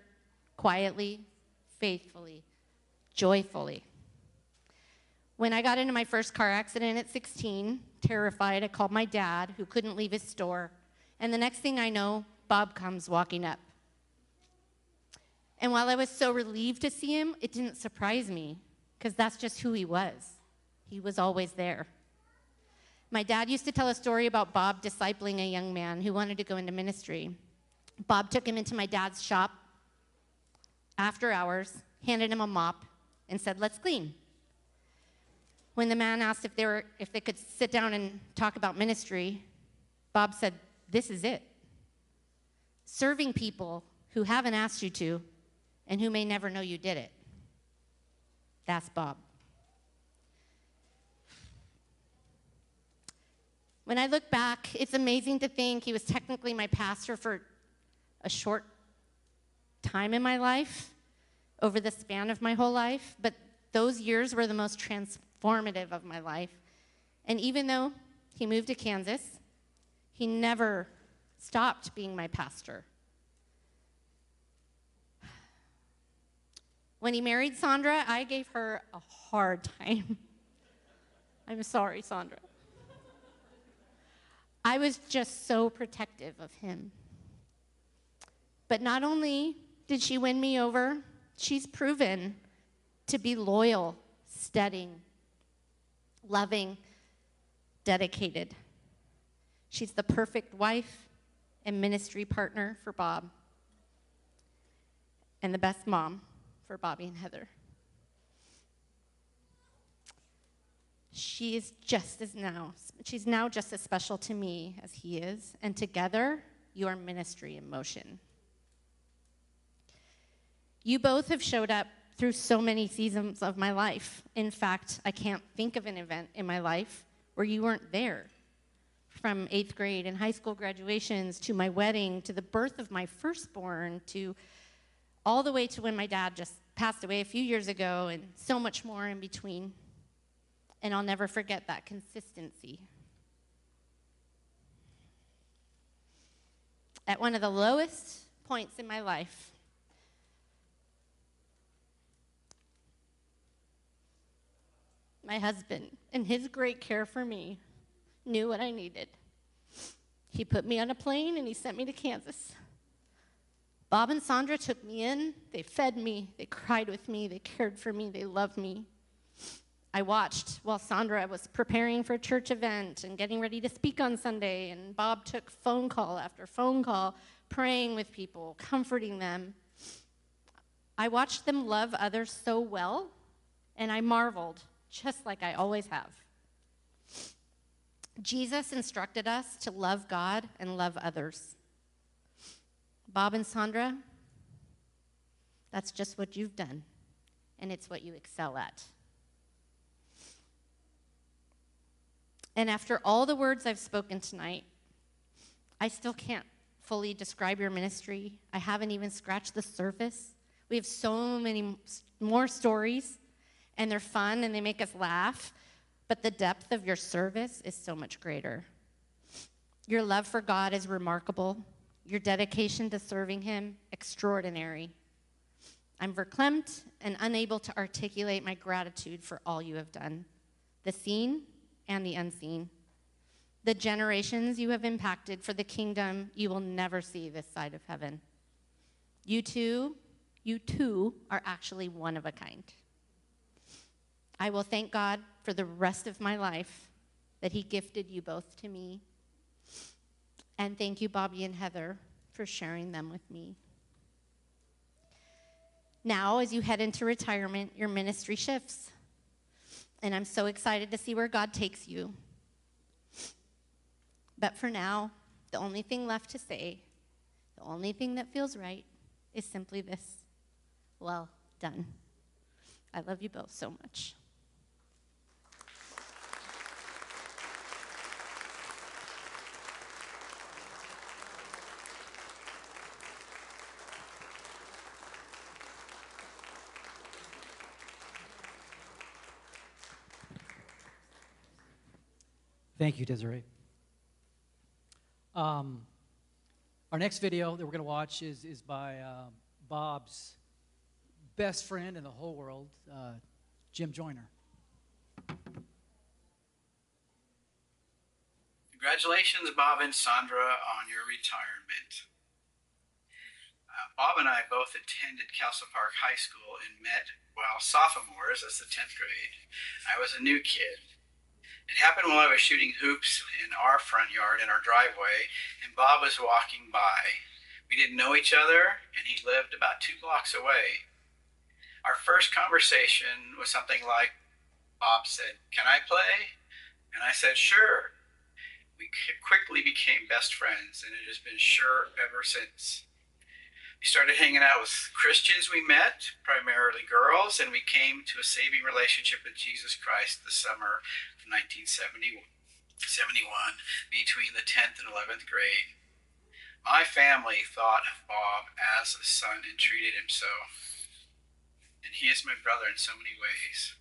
quietly, faithfully, joyfully. When I got into my first car accident at 16, terrified, I called my dad, who couldn't leave his store. And the next thing I know, Bob comes walking up. And while I was so relieved to see him, it didn't surprise me, because that's just who he was. He was always there. My dad used to tell a story about Bob discipling a young man who wanted to go into ministry. Bob took him into my dad's shop, after hours, handed him a mop, and said, "Let's clean." When the man asked if they could sit down and talk about ministry, Bob said, "This is it. Serving people who haven't asked you to and who may never know you did it. That's Bob." When I look back, it's amazing to think he was technically my pastor for a short time in my life, over the span of my whole life, but those years were the most transformative of my life. And even though he moved to Kansas, he never stopped being my pastor. When he married Sandra, I gave her a hard time. I'm sorry, Sandra. I was just so protective of him. But not only did she win me over, she's proven to be loyal, steady, loving, dedicated. She's the perfect wife and ministry partner for Bob, and the best mom for Bobby and Heather. She's now just as special to me as he is, and together, you are ministry in motion. You both have showed up through so many seasons of my life. In fact, I can't think of an event in my life where you weren't there. From 8th grade and high school graduations, to my wedding, to the birth of my firstborn, to all the way to when my dad just passed away a few years ago, and so much more in between. And I'll never forget that consistency. At one of the lowest points in my life, my husband, in his great care for me, knew what I needed. He put me on a plane and he sent me to Kansas. Bob and Sandra took me in. They fed me. They cried with me. They cared for me. They loved me. I watched while Sandra was preparing for a church event and getting ready to speak on Sunday, and Bob took phone call after phone call, praying with people, comforting them. I watched them love others so well, and I marveled, just like I always have. Jesus instructed us to love God and love others. Bob and Sandra, that's just what you've done, and it's what you excel at. And after all the words I've spoken tonight, I still can't fully describe your ministry. I haven't even scratched the surface. We have so many more stories, and they're fun, and they make us laugh, but the depth of your service is so much greater. Your love for God is remarkable. Your dedication to serving him, extraordinary. I'm verklempt and unable to articulate my gratitude for all you have done, the seen and the unseen. The generations you have impacted for the kingdom you will never see this side of heaven. You too are actually one of a kind. I will thank God for the rest of my life that he gifted you both to me. And thank you, Bobby and Heather, for sharing them with me. Now, as you head into retirement, your ministry shifts. And I'm so excited to see where God takes you. But for now, the only thing left to say, the only thing that feels right, is simply this: well done. I love you both so much. Thank you, Desiree. Our next video that we're going to watch is by Bob's best friend in the whole world, Jim Joyner. Congratulations, Bob and Sandra, on your retirement. Bob and I both attended Castle Park High School and met while sophomores. That's the 10th grade. I was a new kid. It happened while I was shooting hoops in our front yard, in our driveway, and Bob was walking by. We didn't know each other, and he lived about 2 blocks away. Our first conversation was something like, Bob said, "Can I play?" And I said, "Sure." We quickly became best friends, and it has been sure ever since. We started hanging out with Christians we met, primarily girls, and we came to a saving relationship with Jesus Christ the summer of 1971, between the 10th and 11th grade. My family thought of Bob as a son and treated him so. And he is my brother in so many ways.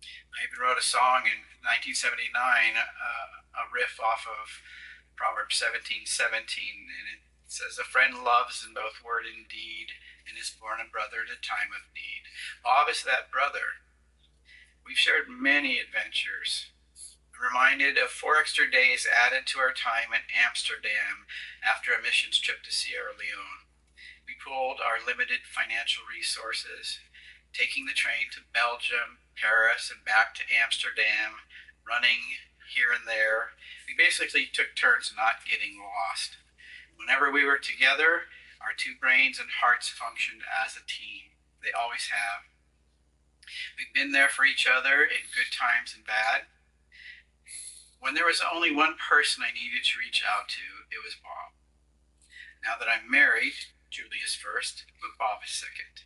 I even wrote a song in 1979, a riff off of Proverbs 17:17, and it says, "A friend loves in both word and deed, and is born a brother in a time of need." Bob is that brother. We've shared many adventures. I'm reminded of 4 extra days added to our time in Amsterdam after a missions trip to Sierra Leone. We pooled our limited financial resources, taking the train to Belgium, Paris, and back to Amsterdam, running here and there. We basically took turns not getting lost. Whenever we were together, our 2 brains and hearts functioned as a team. They always have. We've been there for each other in good times and bad. When there was only one person I needed to reach out to, it was Bob. Now that I'm married, Julie is first, but Bob is second.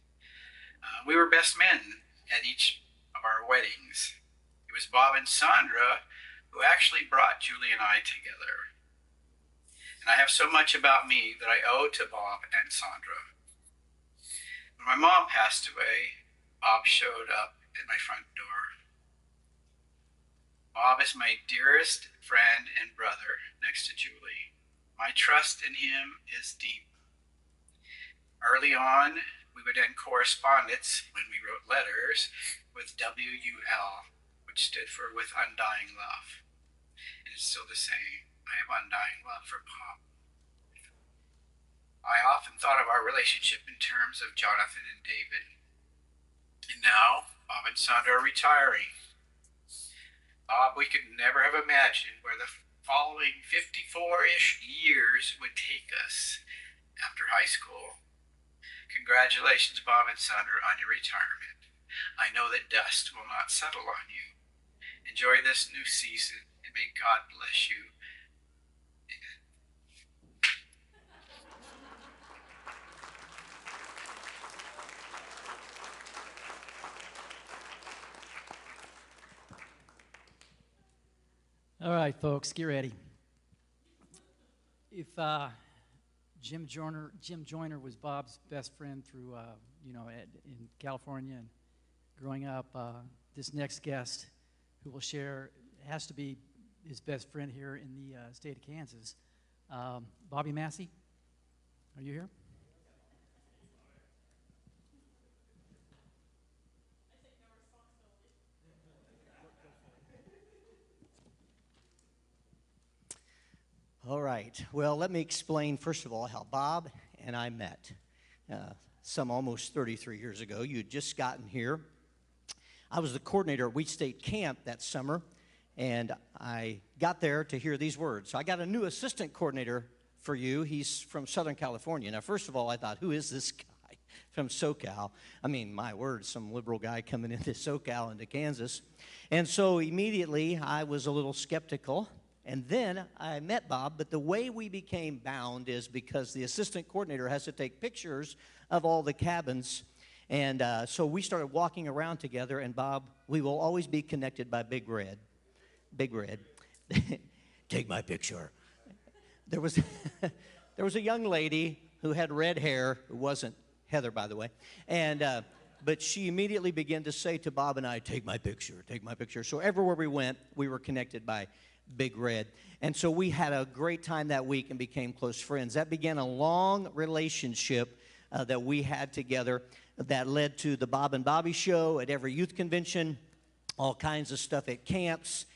We were best men at each of our weddings. It was Bob and Sandra who actually brought Julie and I together. And I have so much about me that I owe to Bob and Sandra. When my mom passed away, Bob showed up at my front door. Bob is my dearest friend and brother next to Julie. My trust in him is deep. Early on, we would end correspondence when we wrote letters with WUL, which stood for With Undying Love. And it's still the same. I have undying love for Bob. I often thought of our relationship in terms of Jonathan and David. And now, Bob and Sandra are retiring. Bob, we could never have imagined where the following 54-ish years would take us after high school. Congratulations, Bob and Sandra, on your retirement. I know that dust will not settle on you. Enjoy this new season, and may God bless you. All right, folks, get ready. If Jim Joyner was Bob's best friend through, in California and growing up, this next guest who will share has to be his best friend here in the state of Kansas. Bobby Massey, are you here? All right. Well, let me explain, first of all, how Bob and I met. Some almost 33 years ago. You had just gotten here. I was the coordinator at Wheat State Camp that summer, and I got there to hear these words. So I got a new assistant coordinator for you. He's from Southern California. Now, first of all, I thought, who is this guy from SoCal? I mean, my word, some liberal guy coming into SoCal, into Kansas. And so immediately I was a little skeptical. And then I met Bob, but the way we became bound is because the assistant coordinator has to take pictures of all the cabins. And so we started walking around together, and Bob, we will always be connected by Big Red. Big Red. Take my picture. There was a young lady who had red hair, who wasn't Heather, by the way, and but she immediately began to say to Bob and I, take my picture, take my picture. So everywhere we went, we were connected by Big Red. And so we had a great time that week and became close friends. That began a long relationship that we had together that led to the Bob and Bobby show at every youth convention, all kinds of stuff at camps,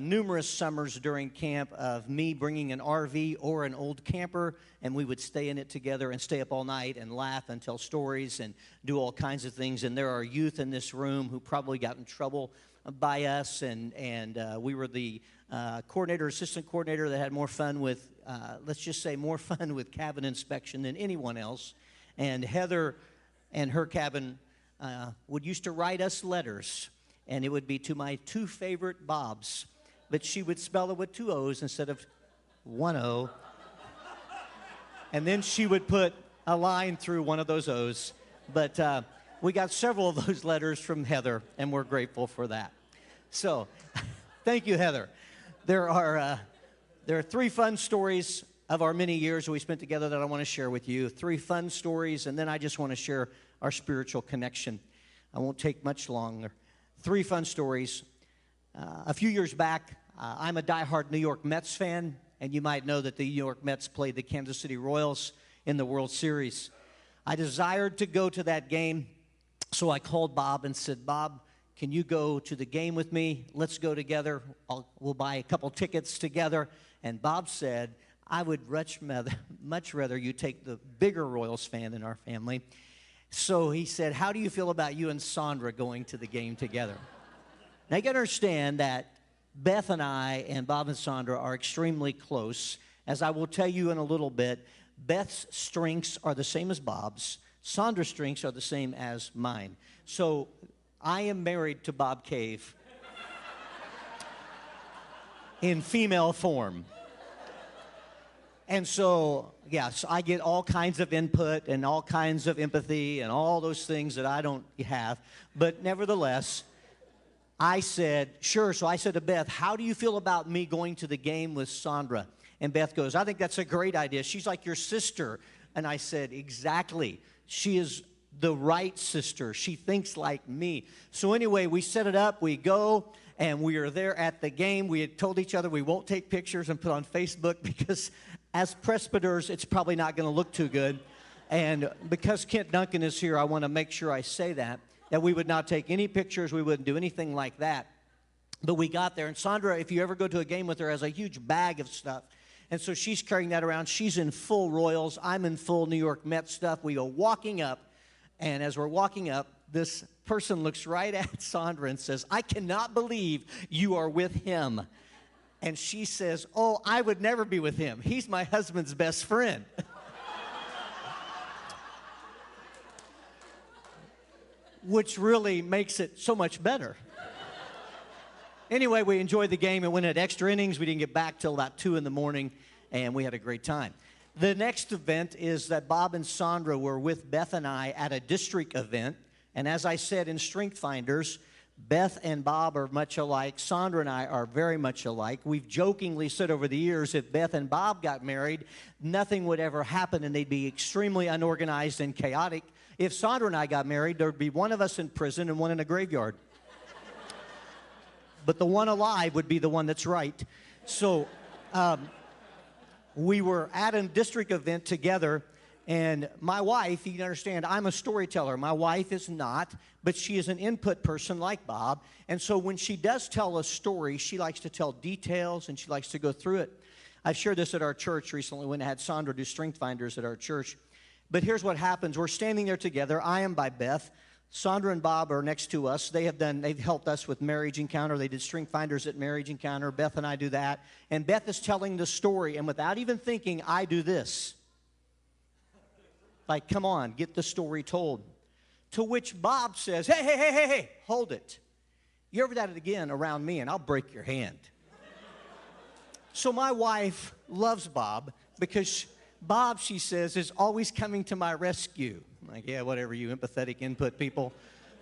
numerous summers during camp of me bringing an RV or an old camper, and we would stay in it together and stay up all night and laugh and tell stories and do all kinds of things. And there are youth in this room who probably got in trouble by us, and we were the coordinator, assistant coordinator that had more fun with, let's just say, more fun with cabin inspection than anyone else. And Heather and her cabin would used to write us letters, and it would be to my two favorite Bobs, but she would spell it with two O's instead of one O. And then she would put a line through one of those O's. But we got several of those letters from Heather, and we're grateful for that. So, thank you, Heather. There are 3 fun stories of our many years we spent together that I want to share with you. 3 fun stories, and then I just want to share our spiritual connection. I won't take much longer. 3 fun stories. A few years back, I'm a diehard New York Mets fan, and you might know that the New York Mets played the Kansas City Royals in the World Series. I desired to go to that game, so I called Bob and said, Bob, can you go to the game with me? Let's go together. We'll buy a couple tickets together. And Bob said, I would much rather you take the bigger Royals fan in our family. So he said, how do you feel about you and Sandra going to the game together? Now you got to understand that Beth and I and Bob and Sandra are extremely close. As I will tell you in a little bit, Beth's strengths are the same as Bob's. Sandra's strengths are the same as mine. So I am married to Bob Cave in female form. And so, yes, I get all kinds of input and all kinds of empathy and all those things that I don't have. But nevertheless, I said, sure. So I said to Beth, how do you feel about me going to the game with Sandra? And Beth goes, I think that's a great idea. She's like your sister. And I said, exactly. She is the right sister. She thinks like me. So anyway, we set it up. We go, and we are there at the game. We had told each other we won't take pictures and put on Facebook because as presbyters, it's probably not going to look too good. And because Kent Duncan is here, I want to make sure I say that we would not take any pictures. We wouldn't do anything like that. But we got there, and Sandra, if you ever go to a game with her, has a huge bag of stuff. And so she's carrying that around. She's in full Royals. I'm in full New York Mets stuff. We go walking up, and as we're walking up, this person looks right at Sandra and says, I cannot believe you are with him. And she says, oh, I would never be with him. He's my husband's best friend. Which really makes it so much better. Anyway, we enjoyed the game. It went at extra innings. We didn't get back till about 2 in the morning, and we had a great time. The next event is that Bob and Sandra were with Beth and I at a district event. And as I said in Strength Finders, Beth and Bob are much alike. Sandra and I are very much alike. We've jokingly said over the years, if Beth and Bob got married, nothing would ever happen, and they'd be extremely unorganized and chaotic. If Sandra and I got married, there'd be one of us in prison and one in a graveyard. But the one alive would be the one that's right. So we were at a district event together, and my wife, you can understand, I'm a storyteller. My wife is not, but she is an input person like Bob. And so when she does tell a story, she likes to tell details, and she likes to go through it. I've shared this at our church recently when I had Sandra do Strength Finders at our church. But here's what happens. We're standing there together. I am by Beth. Sandra and Bob are next to us. They've helped us with Marriage Encounter. They did Strength Finders at Marriage Encounter. Beth and I do that. And Beth is telling the story, and without even thinking, I do this. Like, come on, get the story told. To which Bob says, hey, hold it. You ever that again around me, and I'll break your hand. So my wife loves Bob because Bob, she says, is always coming to my rescue. I'm like, yeah, whatever, you empathetic input people.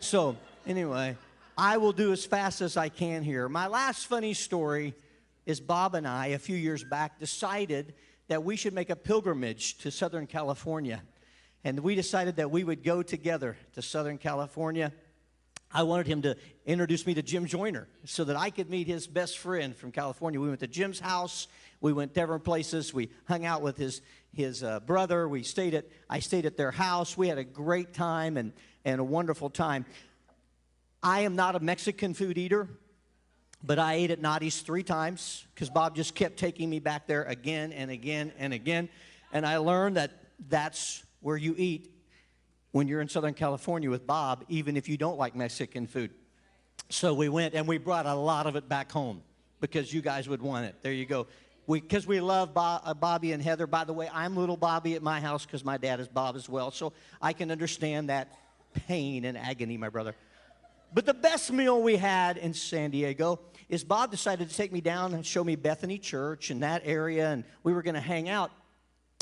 So anyway, I will do as fast as I can here. My last funny story is Bob and I, a few years back, decided that we should make a pilgrimage to Southern California. And we decided that we would go together to Southern California. I wanted him to introduce me to Jim Joyner so that I could meet his best friend from California. We went to Jim's house. We went different places. We hung out with his brother. I stayed at their house. We had a great time and a wonderful time. I am not a Mexican food eater, but I ate at Nadi's 3 times because Bob just kept taking me back there again and again and again. And I learned that that's where you eat when you're in Southern California with Bob, even if you don't like Mexican food. So we went, and we brought a lot of it back home. because you guys would want it. There you go. Because we love Bobby and Heather. By the way, I'm little Bobby at my house because my dad is Bob as well. So I can understand that pain and agony, my brother. But the best meal we had in San Diego is Bob decided to take me down and show me Bethany Church in that area, and we were going to hang out.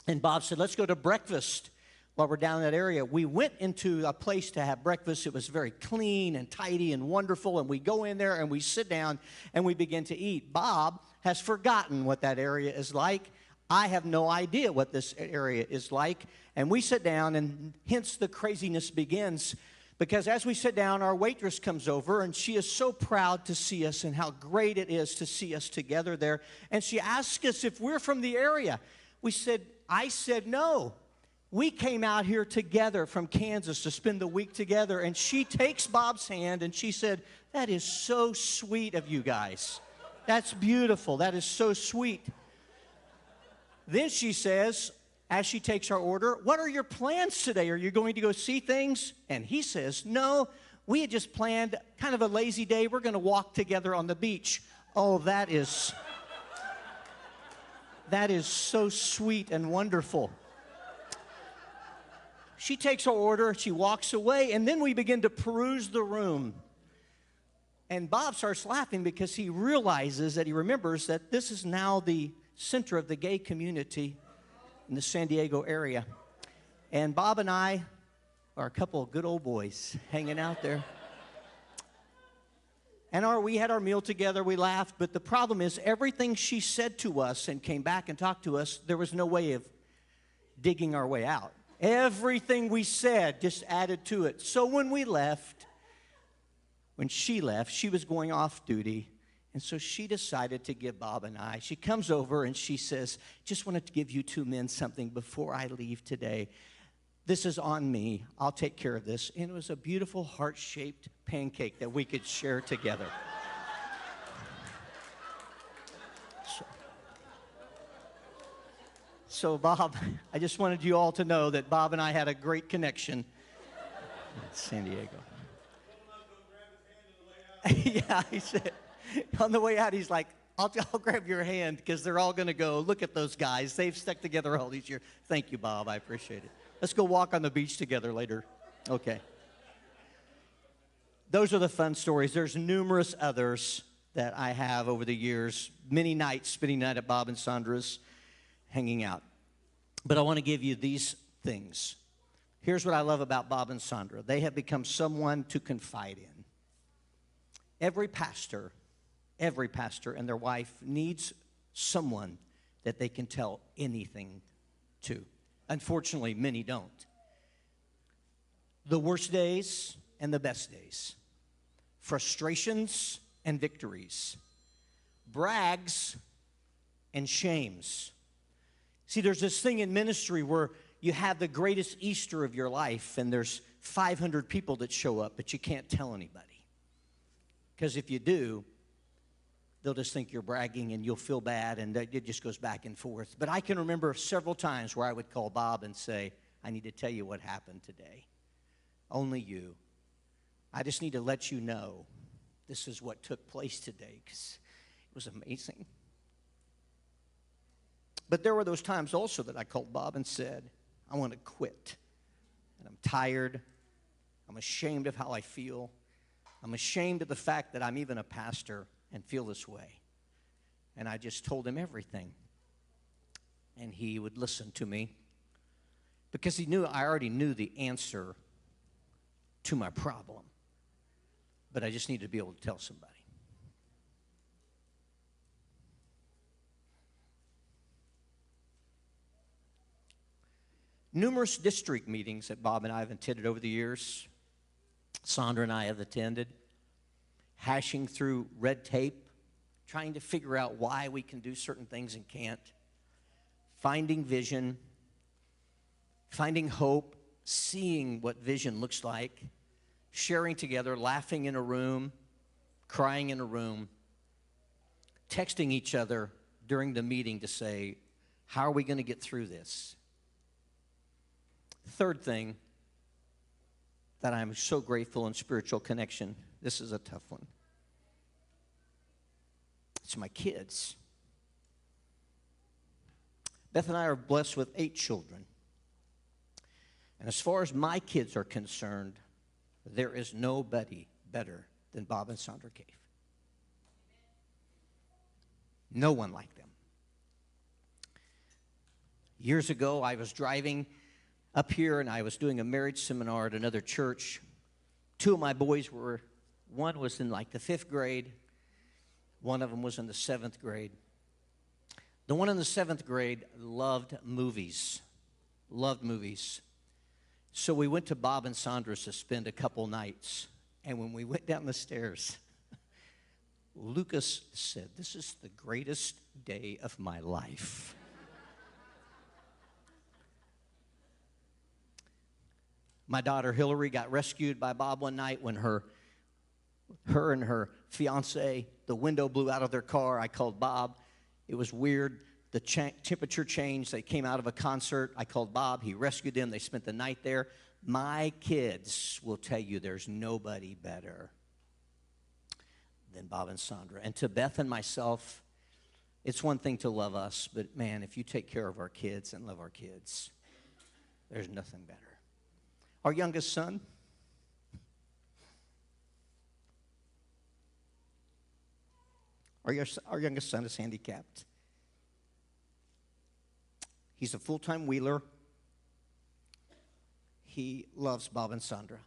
And Bob said, let's go to breakfast while we're down in that area. We went into a place to have breakfast. It was very clean and tidy and wonderful, and we go in there and we sit down and we begin to eat. Bob has forgotten what that area is like. I have no idea what this area is like. And we sit down, and hence the craziness begins. Because as we sit down, our waitress comes over, and she is so proud to see us and how great it is to see us together there. And she asks us if we're from the area. I said no. We came out here together from Kansas to spend the week together. And she takes Bob's hand, and she said, that is so sweet of you guys. That's beautiful. That is so sweet. Then she says, as she takes our order, what are your plans today? Are you going to go see things? And he says, no, we had just planned kind of a lazy day. We're going to walk together on the beach. Oh, that is so sweet and wonderful. She takes our order, she walks away, and then we begin to peruse the room. And Bob starts laughing because he realizes that he remembers that this is now the center of the gay community in the San Diego area. And Bob and I are a couple of good old boys hanging out there. And we had our meal together, we laughed, but the problem is everything she said to us and came back and talked to us, there was no way of digging our way out. Everything we said just added to it. So when she left, she was going off duty. And so she decided to give Bob and I. She comes over and she says, just wanted to give you two men something before I leave today. This is on me. I'll take care of this. And it was a beautiful heart-shaped pancake that we could share together. So Bob, I just wanted you all to know that Bob and I had a great connection in San Diego. Yeah, he said, on the way out, he's like, I'll grab your hand because they're all going to go, look at those guys. They've stuck together all these years. Thank you, Bob. I appreciate it. Let's go walk on the beach together later. Okay. Those are the fun stories. There's numerous others that I have over the years. Many nights, spending night at Bob and Sandra's, hanging out. But I want to give you these things. Here's what I love about Bob and Sandra. They have become someone to confide in. Every pastor and their wife needs someone that they can tell anything to. Unfortunately, many don't. The worst days and the best days. Frustrations and victories. Brags and shames. See, there's this thing in ministry where you have the greatest Easter of your life and there's 500 people that show up, but you can't tell anybody. Because if you do, they'll just think you're bragging and you'll feel bad, and it just goes back and forth. But I can remember several times where I would call Bob and say, I need to tell you what happened today. Only you. I just need to let you know this is what took place today, because it was amazing. But there were those times also that I called Bob and said, I want to quit. And I'm tired. I'm ashamed of how I feel. I'm ashamed of the fact that I'm even a pastor and feel this way. And I just told him everything. And he would listen to me because he knew I already knew the answer to my problem. But I just needed to be able to tell somebody. Numerous district meetings that Bob and I have attended over the years, Sandra and I have attended, hashing through red tape, trying to figure out why we can do certain things and can't, finding vision, finding hope, seeing what vision looks like, sharing together, laughing in a room, crying in a room, texting each other during the meeting to say, how are we going to get through this? Third thing that I'm so grateful in spiritual connection, this is a tough one. It's my kids. Beth and I are blessed with 8 children. And as far as my kids are concerned, there is nobody better than Bob and Sandra Cave. No one like them. Years ago, I was driving up here, and I was doing a marriage seminar at another church. 2 of my boys were, one was in like the 5th grade, one of them was in the 7th grade. The one in the 7th grade loved movies. So we went to Bob and Sandra's to spend a couple nights. And when we went down the stairs, Lucas said, "This is the greatest day of my life." My daughter Hillary got rescued by Bob one night when her and her fiance, the window blew out of their car. I called Bob. It was weird. The temperature changed. They came out of a concert. I called Bob. He rescued them. They spent the night there. My kids will tell you there's nobody better than Bob and Sandra. And to Beth and myself, it's one thing to love us, but man, if you take care of our kids and love our kids, there's nothing better. Our youngest son, our youngest son is handicapped. He's a full-time wheeler. He loves Bob and Sandra.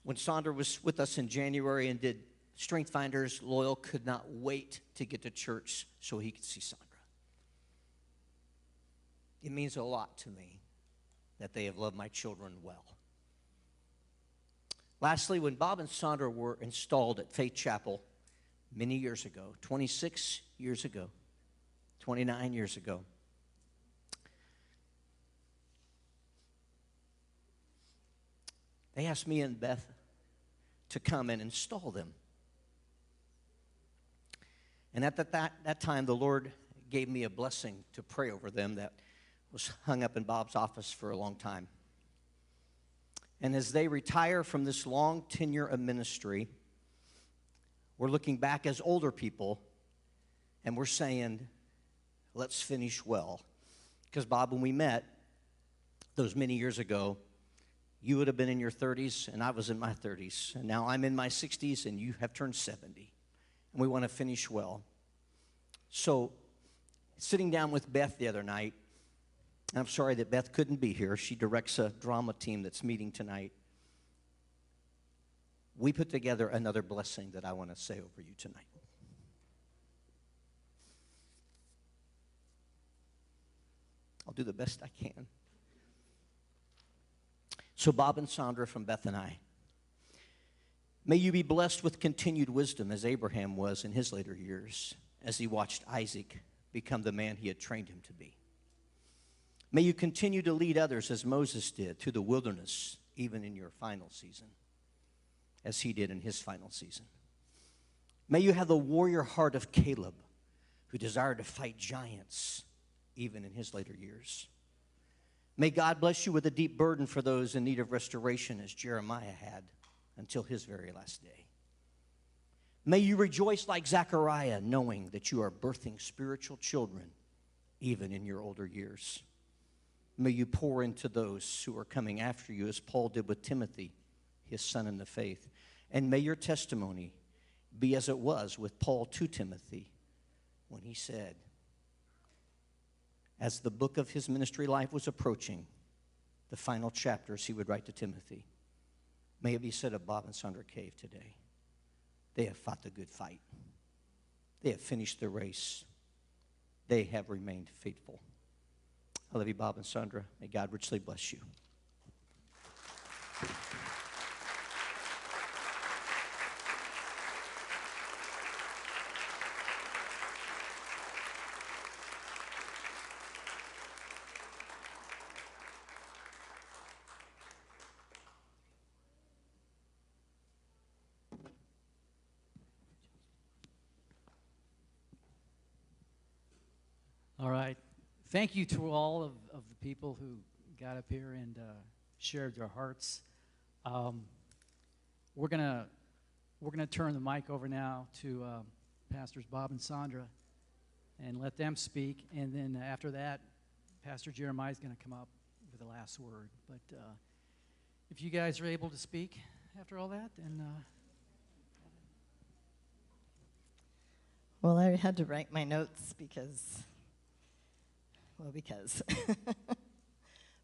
When Sandra was with us in January and did Strength Finders, Loyal could not wait to get to church so he could see Sandra. It means a lot to me that they have loved my children well. Lastly, when Bob and Sandra were installed at Faith Chapel many years ago, 26 years ago, 29 years ago, they asked me and Beth to come and install them. And at that time, the Lord gave me a blessing to pray over them that was hung up in Bob's office for a long time. And as they retire from this long tenure of ministry, we're looking back as older people, and we're saying, let's finish well. Because, Bob, when we met those many years ago, you would have been in your 30s, and I was in my 30s. And now I'm in my 60s, and you have turned 70. And we want to finish well. So, sitting down with Beth the other night, I'm sorry that Beth couldn't be here. She directs a drama team that's meeting tonight. We put together another blessing that I want to say over you tonight. I'll do the best I can. So Bob and Sandra from Beth and I, may you be blessed with continued wisdom as Abraham was in his later years, as he watched Isaac become the man he had trained him to be. May you continue to lead others as Moses did through the wilderness, even in your final season, as he did in his final season. May you have the warrior heart of Caleb, who desired to fight giants, even in his later years. May God bless you with a deep burden for those in need of restoration, as Jeremiah had until his very last day. May you rejoice like Zechariah, knowing that you are birthing spiritual children, even in your older years. May you pour into those who are coming after you, as Paul did with Timothy, his son in the faith. And may your testimony be as it was with Paul to Timothy, when he said, as the book of his ministry life was approaching, the final chapters he would write to Timothy, may it be said of Bob and Sandra Cave today, they have fought the good fight. They have finished the race. They have remained faithful. I love you, Bob and Sandra. May God richly bless you. All right. Thank you to all of the people who got up here and shared their hearts. We're gonna turn the mic over now to Pastors Bob and Sandra, and let them speak. And then after that, Pastor Jeremiah is going to come up with the last word. But if you guys are able to speak after all that, then... Well, I had to write my notes because...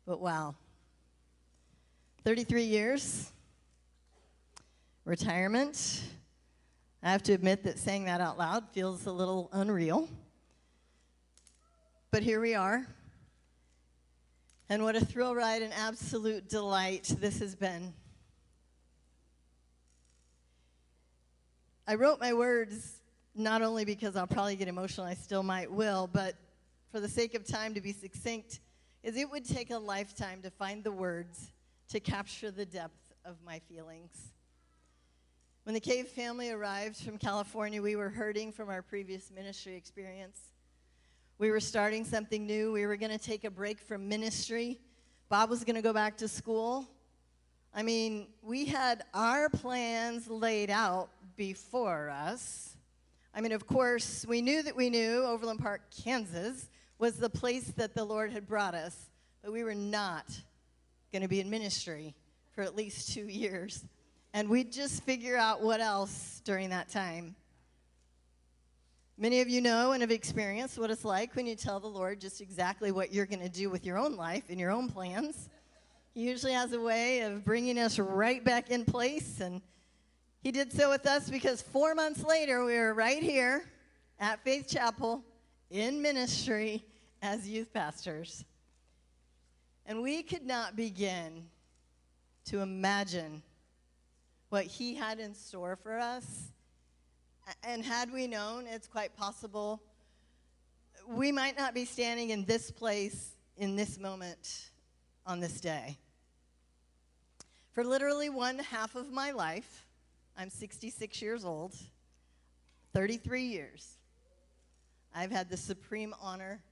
But wow. 33 years. Retirement. I have to admit that saying that out loud feels a little unreal. But here we are. And what a thrill ride and absolute delight this has been. I wrote my words not only because I'll probably get emotional, I still will, but for the sake of time, to be succinct, is it would take a lifetime to find the words to capture the depth of my feelings. When the Cave family arrived from California, we were hurting from our previous ministry experience. We were starting something new. We were going to take a break from ministry. Bob was going to go back to school. I mean, we had our plans laid out before us. I mean, of course, we knew Overland Park, Kansas was the place that the Lord had brought us, but we were not going to be in ministry for at least 2 years. And we'd just figure out what else during that time. Many of you know and have experienced what it's like when you tell the Lord just exactly what you're going to do with your own life and your own plans. He usually has a way of bringing us right back in place, and he did so with us because 4 months later, we were right here at Faith Chapel in ministry as youth pastors. And we could not begin to imagine what he had in store for us. And had we known, it's quite possible we might not be standing in this place in this moment on this day. For literally one half of my life, I'm 66 years old, 33 years, I've had the supreme honor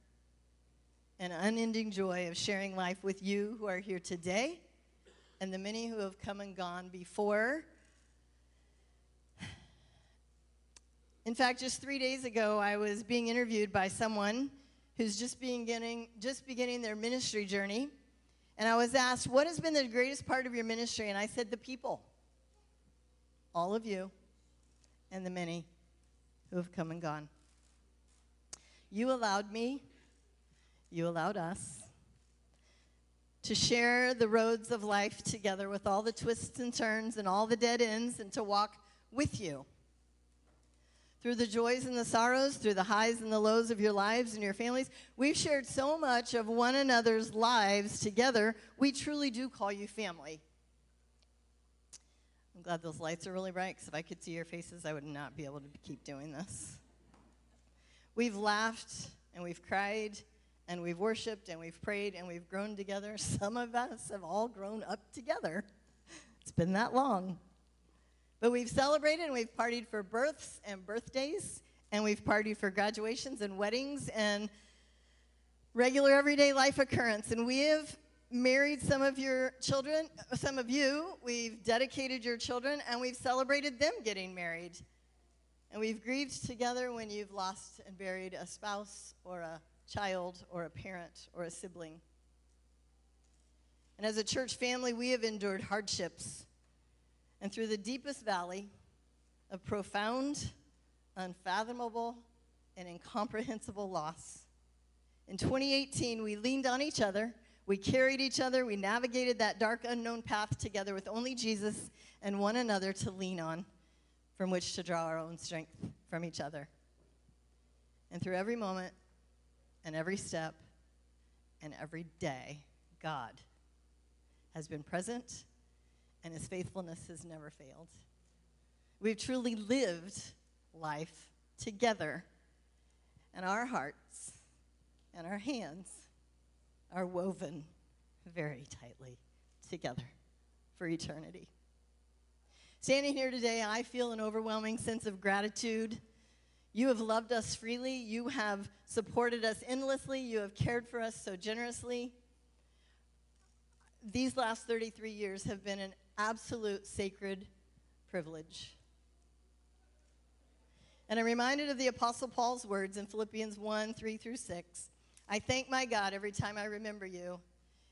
and unending joy of sharing life with you who are here today and the many who have come and gone before. In fact, just 3 days ago, I was being interviewed by someone who's just beginning their ministry journey. And I was asked, what has been the greatest part of your ministry? And I said, the people. All of you and the many who have come and gone. You allowed me, you allowed us to share the roads of life together with all the twists and turns and all the dead ends, and to walk with you through the joys and the sorrows, through the highs and the lows of your lives and your families. We've shared so much of one another's lives together. We truly do call you family. I'm glad those lights are really bright, because if I could see your faces, I would not be able to keep doing this. We've laughed, and we've cried, and we've worshiped, and we've prayed, and we've grown together. Some of us have all grown up together. It's been that long. But we've celebrated, and we've partied for births and birthdays, and we've partied for graduations and weddings and regular everyday life occurrence. And we have married some of your children, some of you. We've dedicated your children, and we've celebrated them getting married. And we've grieved together when you've lost and buried a spouse or a child or a parent or a sibling. And as a church family, we have endured hardships. And through the deepest valley of profound, unfathomable, and incomprehensible loss, in 2018, we leaned on each other, we carried each other, we navigated that dark, unknown path together with only Jesus and one another to lean on, from which to draw our own strength from each other. And through every moment and every step and every day, God has been present, and his faithfulness has never failed. We've truly lived life together, and our hearts and our hands are woven very tightly together for eternity. Standing here today, I feel an overwhelming sense of gratitude. You have loved us freely. You have supported us endlessly. You have cared for us so generously. These last 33 years have been an absolute sacred privilege. And I'm reminded of the Apostle Paul's words in Philippians 1, 3 through 6. I thank my God every time I remember you.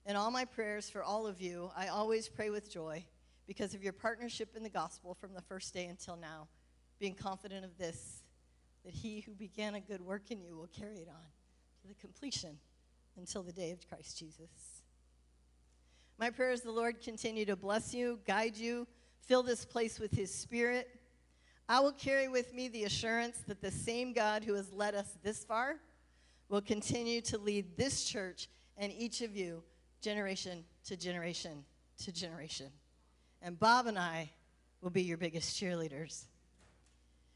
In all my prayers for all of you, I always pray with joy because of your partnership in the gospel from the first day until now, being confident of this, that he who began a good work in you will carry it on to the completion until the day of Christ Jesus. My prayer is the Lord continue to bless you, guide you, fill this place with his Spirit. I will carry with me the assurance that the same God who has led us this far will continue to lead this church and each of you generation to generation to generation. And Bob and I will be your biggest cheerleaders.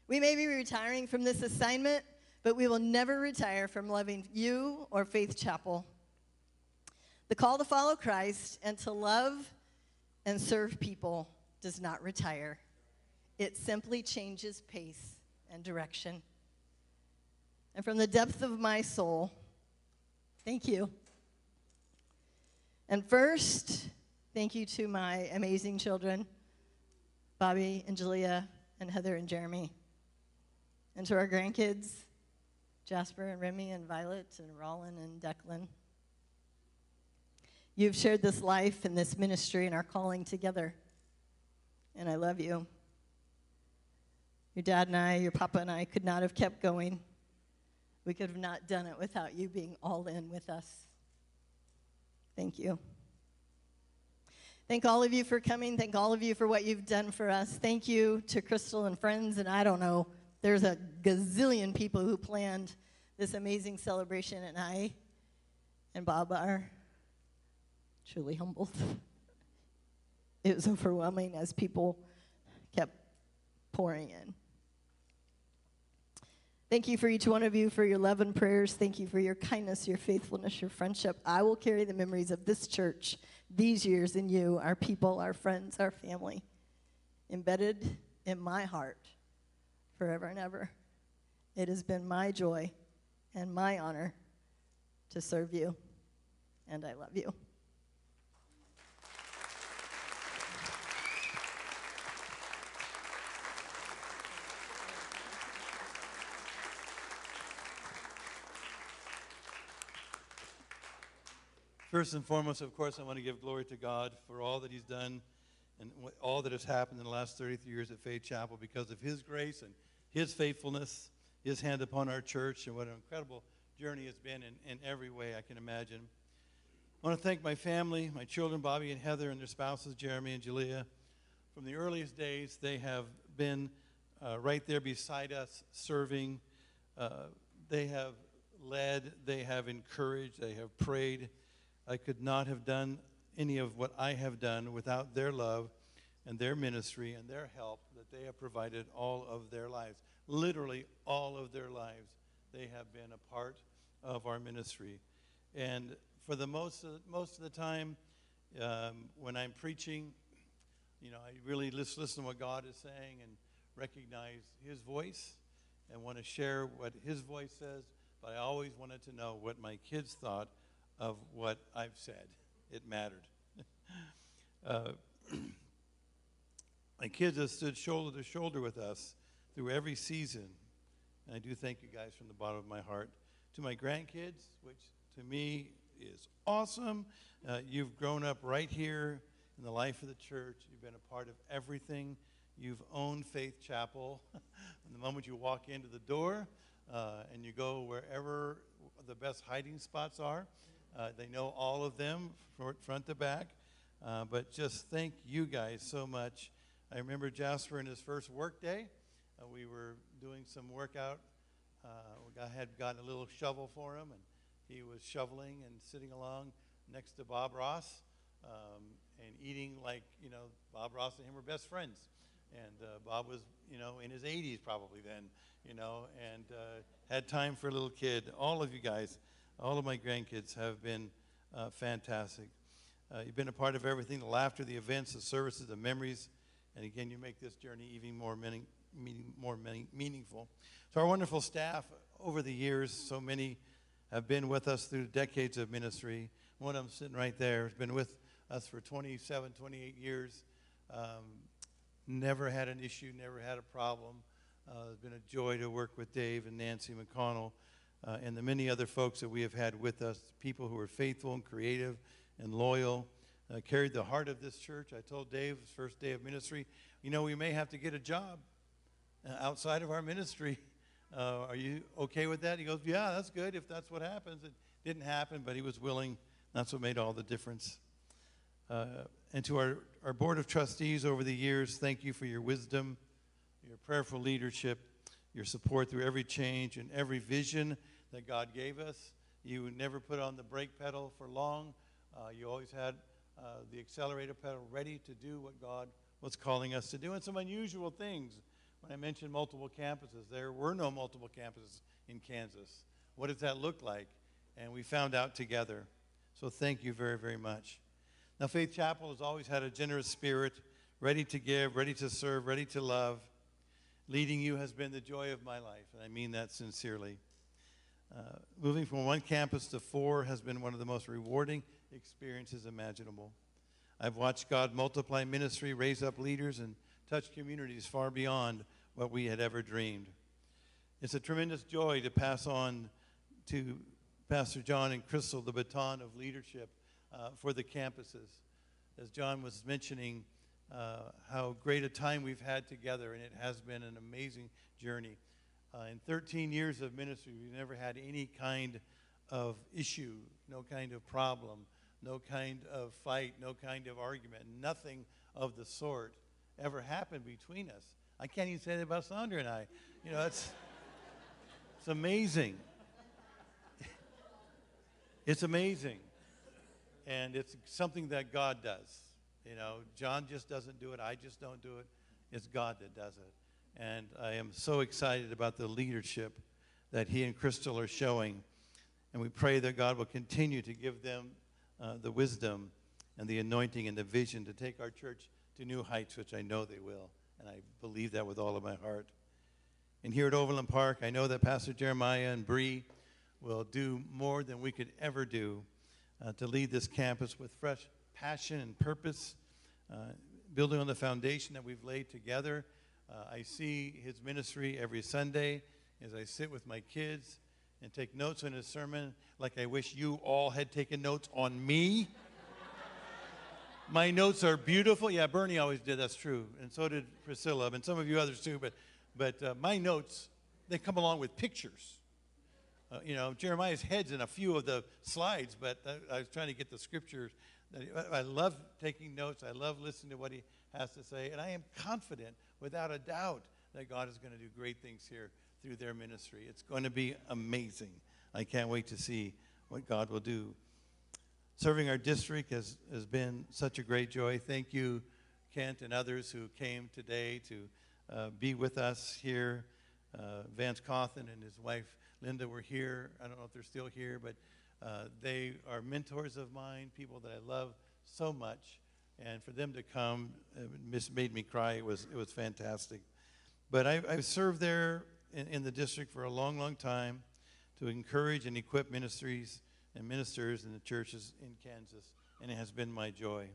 We may be retiring from this assignment, but we will never retire from loving you or Faith Chapel. The call to follow Christ and to love and serve people does not retire. It simply changes pace and direction. And from the depth of my soul, thank you. And first, thank you to my amazing children, Bobby and Julia and Heather and Jeremy. And to our grandkids, Jasper and Remy and Violet and Rollin and Declan. You've shared this life and this ministry and our calling together. And I love you. Your dad and I, your papa and I could not have kept going. We could have not done it without you being all in with us. Thank you. Thank all of you for coming. Thank all of you for what you've done for us. Thank you to Crystal and friends, and I don't know, there's a gazillion people who planned this amazing celebration, and I and Bob are truly humbled. It was overwhelming as people kept pouring in. Thank you for each one of you for your love and prayers. Thank you for your kindness, your faithfulness, your friendship. I will carry the memories of this church these years in you, our people, our friends, our family, embedded in my heart forever and ever. It has been my joy and my honor to serve you, and I love you. First and foremost, of course, I want to give glory to God for all that he's done and all that has happened in the last 33 years at Faith Chapel because of his grace and his faithfulness, his hand upon our church, and what an incredible journey it's been in every way I can imagine. I want to thank my family, my children, Bobby and Heather, and their spouses, Jeremy and Julia. From the earliest days, they have been right there beside us, serving. They have led, they have encouraged, they have prayed. I could not have done any of what I have done without their love and their ministry and their help that they have provided all of their lives. Literally all of their lives, they have been a part of our ministry. And for the most of the time, when I'm preaching, I really listen to what God is saying and recognize his voice and want to share what his voice says, but I always wanted to know what my kids thought of what I've said. It mattered. My kids have stood shoulder to shoulder with us through every season, and I do thank you guys from the bottom of my heart. To my grandkids, which to me is awesome, you've grown up right here in the life of the church. You've been a part of everything. You've owned Faith Chapel. From the moment you walk into the door and you go wherever the best hiding spots are, they know all of them, front to back. But just thank you guys so much. I remember Jasper in his first work day. We were doing some workout. I had gotten a little shovel for him, and he was shoveling and sitting along next to Bob Ross and eating like, Bob Ross and him were best friends. And Bob was, in his 80s probably then, and had time for a little kid. All of you guys, all of my grandkids have been fantastic. You've been a part of everything, the laughter, the events, the services, the memories. And again, you make this journey even more meaningful. So our wonderful staff over the years, so many have been with us through decades of ministry. One of them sitting right there has been with us for 27, 28 years. Never had an issue, never had a problem. It's been a joy to work with Dave and Nancy McConnell and the many other folks that we have had with us, people who are faithful and creative and loyal, carried the heart of this church. I told Dave, his first day of ministry, we may have to get a job outside of our ministry. Are you okay with that? He goes, yeah, that's good if that's what happens. It didn't happen, but he was willing. That's what made all the difference. And to our board of trustees over the years, thank you for your wisdom, your prayerful leadership, your support through every change and every vision that God gave us. You never put on the brake pedal for long. You always had the accelerator pedal ready to do what God was calling us to do. And some unusual things. When I mentioned multiple campuses, there were no multiple campuses in Kansas. What does that look like? And we found out together. So thank you very, very much. Now, Faith Chapel has always had a generous spirit, ready to give, ready to serve, ready to love. Leading you has been the joy of my life, and I mean that sincerely. Moving from one campus to 4 has been one of the most rewarding experiences imaginable. I've watched God multiply ministry, raise up leaders, and touch communities far beyond what we had ever dreamed. It's a tremendous joy to pass on to Pastor John and Crystal the baton of leadership for the campuses. As John was mentioning, how great a time we've had together, and it has been an amazing journey. In 13 years of ministry, we've never had any kind of issue, no kind of problem, no kind of fight, no kind of argument. Nothing of the sort ever happened between us. I can't even say that about Sandra and I. It's amazing. It's amazing. And it's something that God does. John just doesn't do it. I just don't do it. It's God that does it. And I am so excited about the leadership that he and Crystal are showing. And we pray that God will continue to give them the wisdom and the anointing and the vision to take our church to new heights, which I know they will. And I believe that with all of my heart. And here at Overland Park, I know that Pastor Jeremiah and Bree will do more than we could ever do to lead this campus with fresh passion and purpose, building on the foundation that we've laid together. I see his ministry every Sunday as I sit with my kids and take notes on his sermon, like I wish you all had taken notes on me. My notes are beautiful. Yeah, Bernie always did. That's true. And so did Priscilla, and some of you others too. But my notes, they come along with pictures. Jeremiah's head's in a few of the slides, but I was trying to get the scriptures. I love taking notes. I love listening to what he has to say. And I am confident, without a doubt, that God is going to do great things here through their ministry. It's going to be amazing. I can't wait to see what God will do. Serving our district has been such a great joy. Thank you, Kent and others who came today to be with us here. Vance Cawthon and his wife, Linda, were here. I don't know if they're still here, but they are mentors of mine, people that I love so much. And for them to come made me cry. It was fantastic. But I've served there in the district for a long, long time to encourage and equip ministries and ministers in the churches in Kansas, and it has been my joy.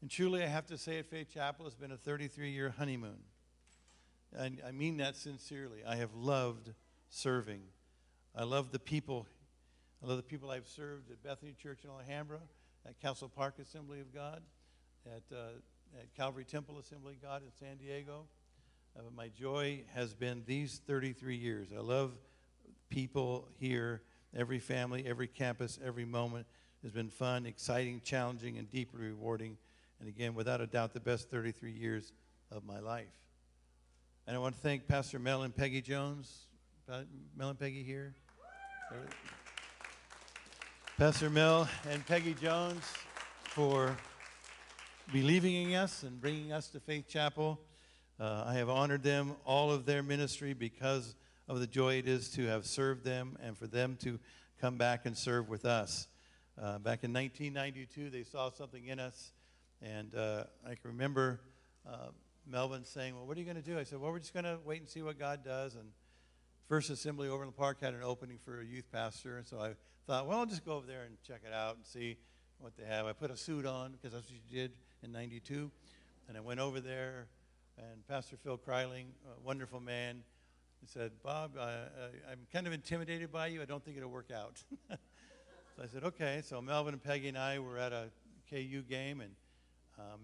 And truly, I have to say at Faith Chapel, it's been a 33-year honeymoon. And I mean that sincerely. I have loved serving. I love the people. I love the people I've served at Bethany Church in Alhambra, at Castle Park Assembly of God, at Calvary Temple Assembly of God in San Diego. My joy has been these 33 years. I love people here, every family, every campus, every moment has been fun, exciting, challenging, and deeply rewarding. And again, without a doubt, the best 33 years of my life. And I want to thank Pastor Mel and Peggy Jones. Mel and Peggy here. Pastor Mel and Peggy Jones for believing in us and bringing us to Faith Chapel. I have honored them, all of their ministry, because of the joy it is to have served them and for them to come back and serve with us. Back in 1992, they saw something in us, and I can remember Melvin saying, well, what are you going to do? I said, well, we're just going to wait and see what God does. And First Assembly over in the park had an opening for a youth pastor, and so I thought, well, I'll just go over there and check it out and see what they have. I put a suit on, because that's what you did in 92, and I went over there, And Pastor Phil Kryling, a wonderful man, he said, Bob, I'm kind of intimidated by you. I don't think it'll work out. So I said, okay. So Melvin and Peggy and I were at a KU game, and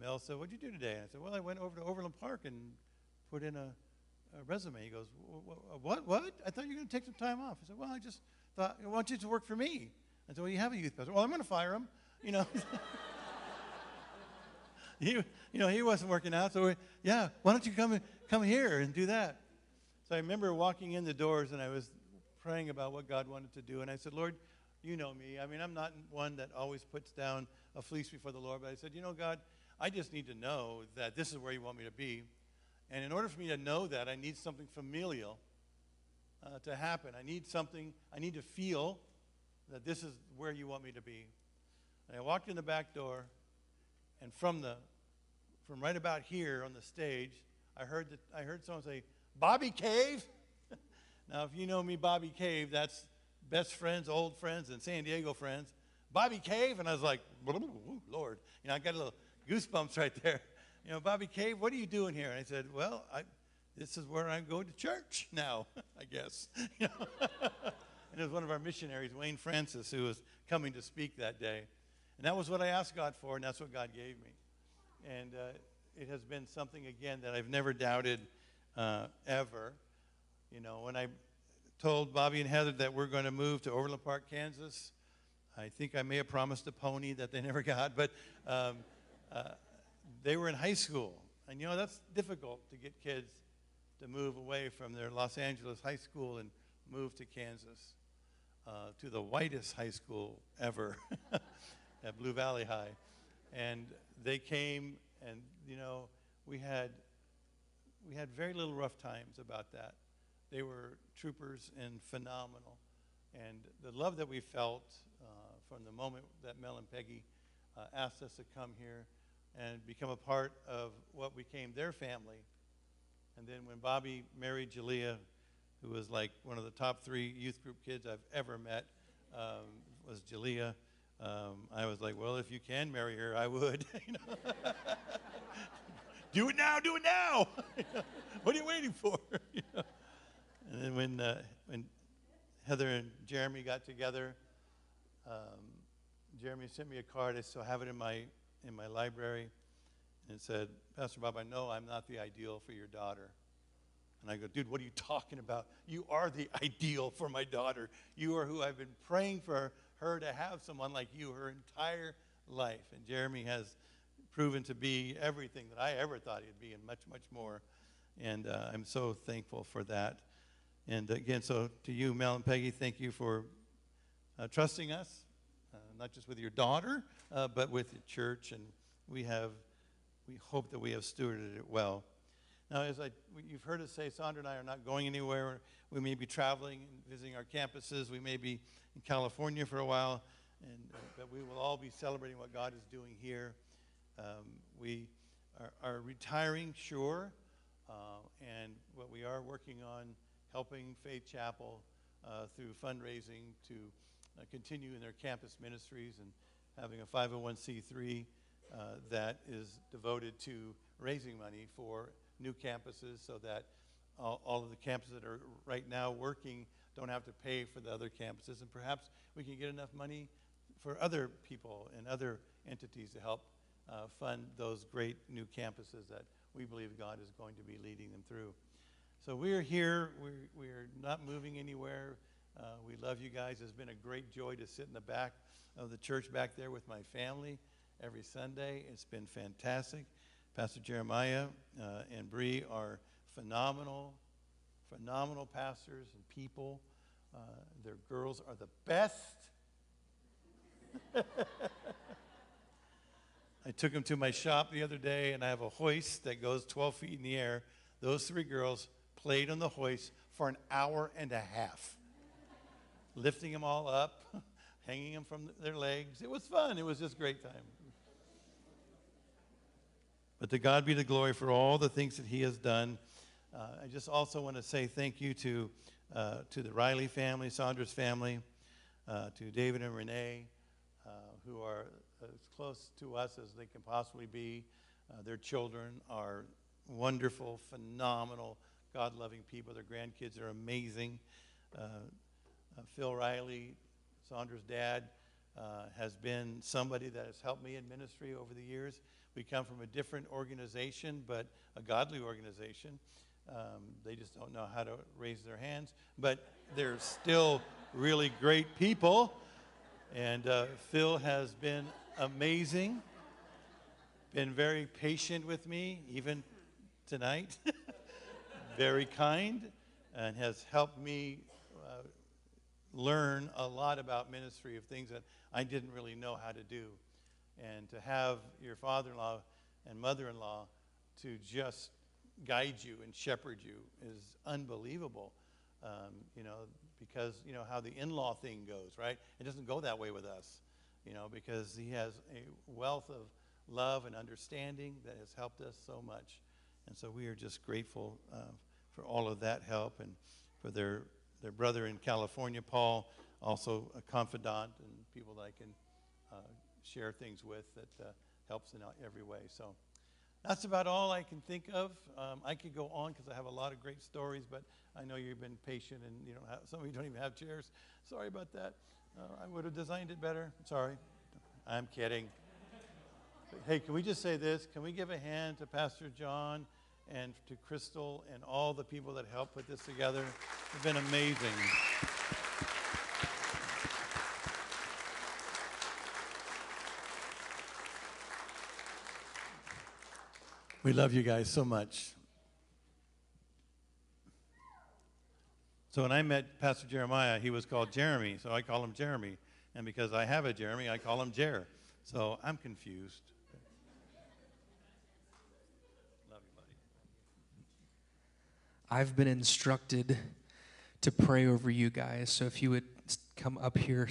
Mel said, what'd you do today? And I said, well, I went over to Overland Park and put in a resume. He goes, what? I thought you were going to take some time off. I said, well, I just thought, I want you to work for me. I said, well, you have a youth pastor. Well, I'm going to fire him, you know. He wasn't working out, so yeah, why don't you come here and do that? So I remember walking in the doors, and I was praying about what God wanted to do, and I said, Lord, you know me. I mean, I'm not one that always puts down a fleece before the Lord, but I said, God, I just need to know that this is where you want me to be. And in order for me to know that, I need something familial to happen. I need to feel that this is where you want me to be. And I walked in the back door, and from right about here on the stage, I heard someone say, Bobby Cave? Now, if you know me, Bobby Cave, that's best friends, old friends, and San Diego friends. Bobby Cave? And I was like, Lord. I got a little goosebumps right there. Bobby Cave, what are you doing here? And I said, well, this is where I'm going to church now, I guess. And it was one of our missionaries, Wayne Francis, who was coming to speak that day. And that was what I asked God for, and that's what God gave me. And it has been something, again, that I've never doubted ever. When I told Bobby and Heather that we're going to move to Overland Park, Kansas, I think I may have promised a pony that they never got, but they were in high school. And, that's difficult to get kids to move away from their Los Angeles high school and move to Kansas, to the whitest high school ever, at Blue Valley High. And they came, and, we had very little rough times about that. They were troopers and phenomenal. And the love that we felt from the moment that Mel and Peggy asked us to come here and become a part of what became their family. And then when Bobby married Jalea, who was like one of the top 3 youth group kids I've ever met, was Jalea. I was like, well, if you can marry her, I would. Do it now, do it now. What are you waiting for? And then when Heather and Jeremy got together, Jeremy sent me a card. I still have it in my library, and it said, Pastor Bob, I know I'm not the ideal for your daughter. And I go, dude, what are you talking about? You are the ideal for my daughter. You are who I've been praying for her to have someone like you her entire life. And Jeremy has proven to be everything that I ever thought he'd be and much, much more. And I'm so thankful for that. And again, so to you, Mel and Peggy, thank you for trusting us, not just with your daughter, but with your church. And we hope that we have stewarded it well. Now, you've heard us say, Sandra and I are not going anywhere. We may be traveling and visiting our campuses. We may be in California for a while, but we will all be celebrating what God is doing here. We are retiring, sure, but we are working on helping Faith Chapel through fundraising to continue in their campus ministries and having a 501c3 that is devoted to raising money for new campuses so that all of the campuses that are right now working don't have to pay for the other campuses. And perhaps we can get enough money for other people and other entities to help fund those great new campuses that we believe God is going to be leading them through. So we are here. We're not moving anywhere. We love you guys. It's been a great joy to sit in the back of the church back there with my family every Sunday. It's been fantastic. Pastor Jeremiah and Bree are phenomenal pastors and people. Their girls are the best. I took them to my shop the other day, and I have a hoist that goes 12 feet in the air. Those 3 girls played on the hoist for an hour and a half, lifting them all up, hanging them from their legs. It was fun. It was just a great time. But to God be the glory for all the things that he has done. I just also want to say thank you to the Riley family, Sandra's family, to David and Renee, who are as close to us as they can possibly be. Their children are wonderful, phenomenal, God-loving people. Their grandkids are amazing. Phil Riley, Sandra's dad, has been somebody that has helped me in ministry over the years. We come from a different organization, but a godly organization. They just don't know how to raise their hands, but they're still really great people. And Phil has been amazing, been very patient with me, even tonight, very kind, and has helped me learn a lot about ministry of things that I didn't really know how to do. And to have your father-in-law and mother-in-law to just guide you and shepherd you is unbelievable. Because you know how the in-law thing goes, right? It doesn't go that way with us, because he has a wealth of love and understanding that has helped us so much. And so we are just grateful for all of that help, and for their brother in California, Paul, also a confidant and people that I can share things with that helps in every way. So that's about all I can think of. I could go on because I have a lot of great stories, but I know you've been patient and some of you don't even have chairs. Sorry about that. I would have designed it better. Sorry. I'm kidding. But hey, can we just say this? Can we give a hand to Pastor John and to Crystal and all the people that helped put this together? It's been amazing. We love you guys so much. So when I met Pastor Jeremiah, he was called Jeremy, so I call him Jeremy. And because I have a Jeremy, I call him Jer. So I'm confused. Love you, buddy. I've been instructed to pray over you guys. So if you would come up here,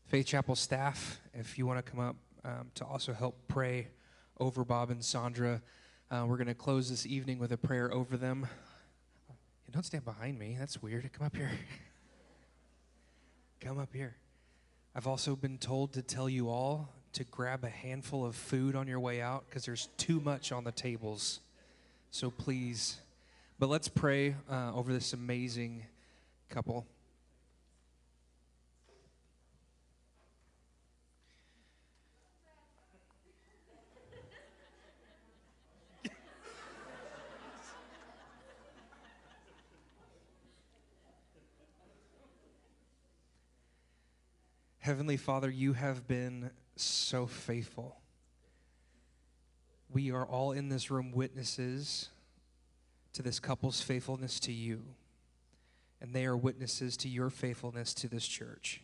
Faith Chapel staff, if you want to come up to also help pray over Bob and Sandra. We're going to close this evening with a prayer over them. Don't stand behind me. That's weird. Come up here. Come up here. I've also been told to tell you all to grab a handful of food on your way out because there's too much on the tables. So please. But let's pray over this amazing couple. Heavenly Father, you have been so faithful. We are all in this room witnesses to this couple's faithfulness to you, and they are witnesses to your faithfulness to this church.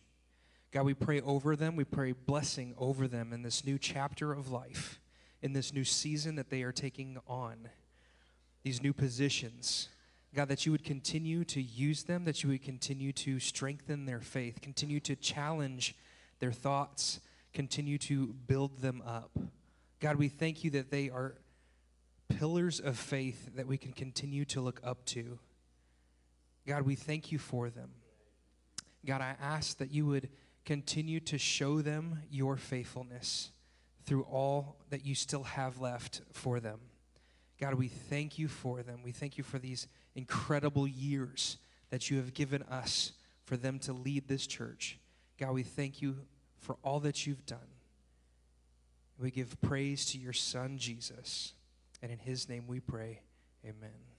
God, we pray over them. We pray blessing over them in this new chapter of life, in this new season that they are taking on, these new positions. God, that you would continue to use them, that you would continue to strengthen their faith, continue to challenge their thoughts, continue to build them up. God, we thank you that they are pillars of faith that we can continue to look up to. God, we thank you for them. God, I ask that you would continue to show them your faithfulness through all that you still have left for them. God, we thank you for them. We thank you for these incredible years that you have given us for them to lead this church. God, we thank you for all that you've done. We give praise to your Son, Jesus. And in his name we pray, amen.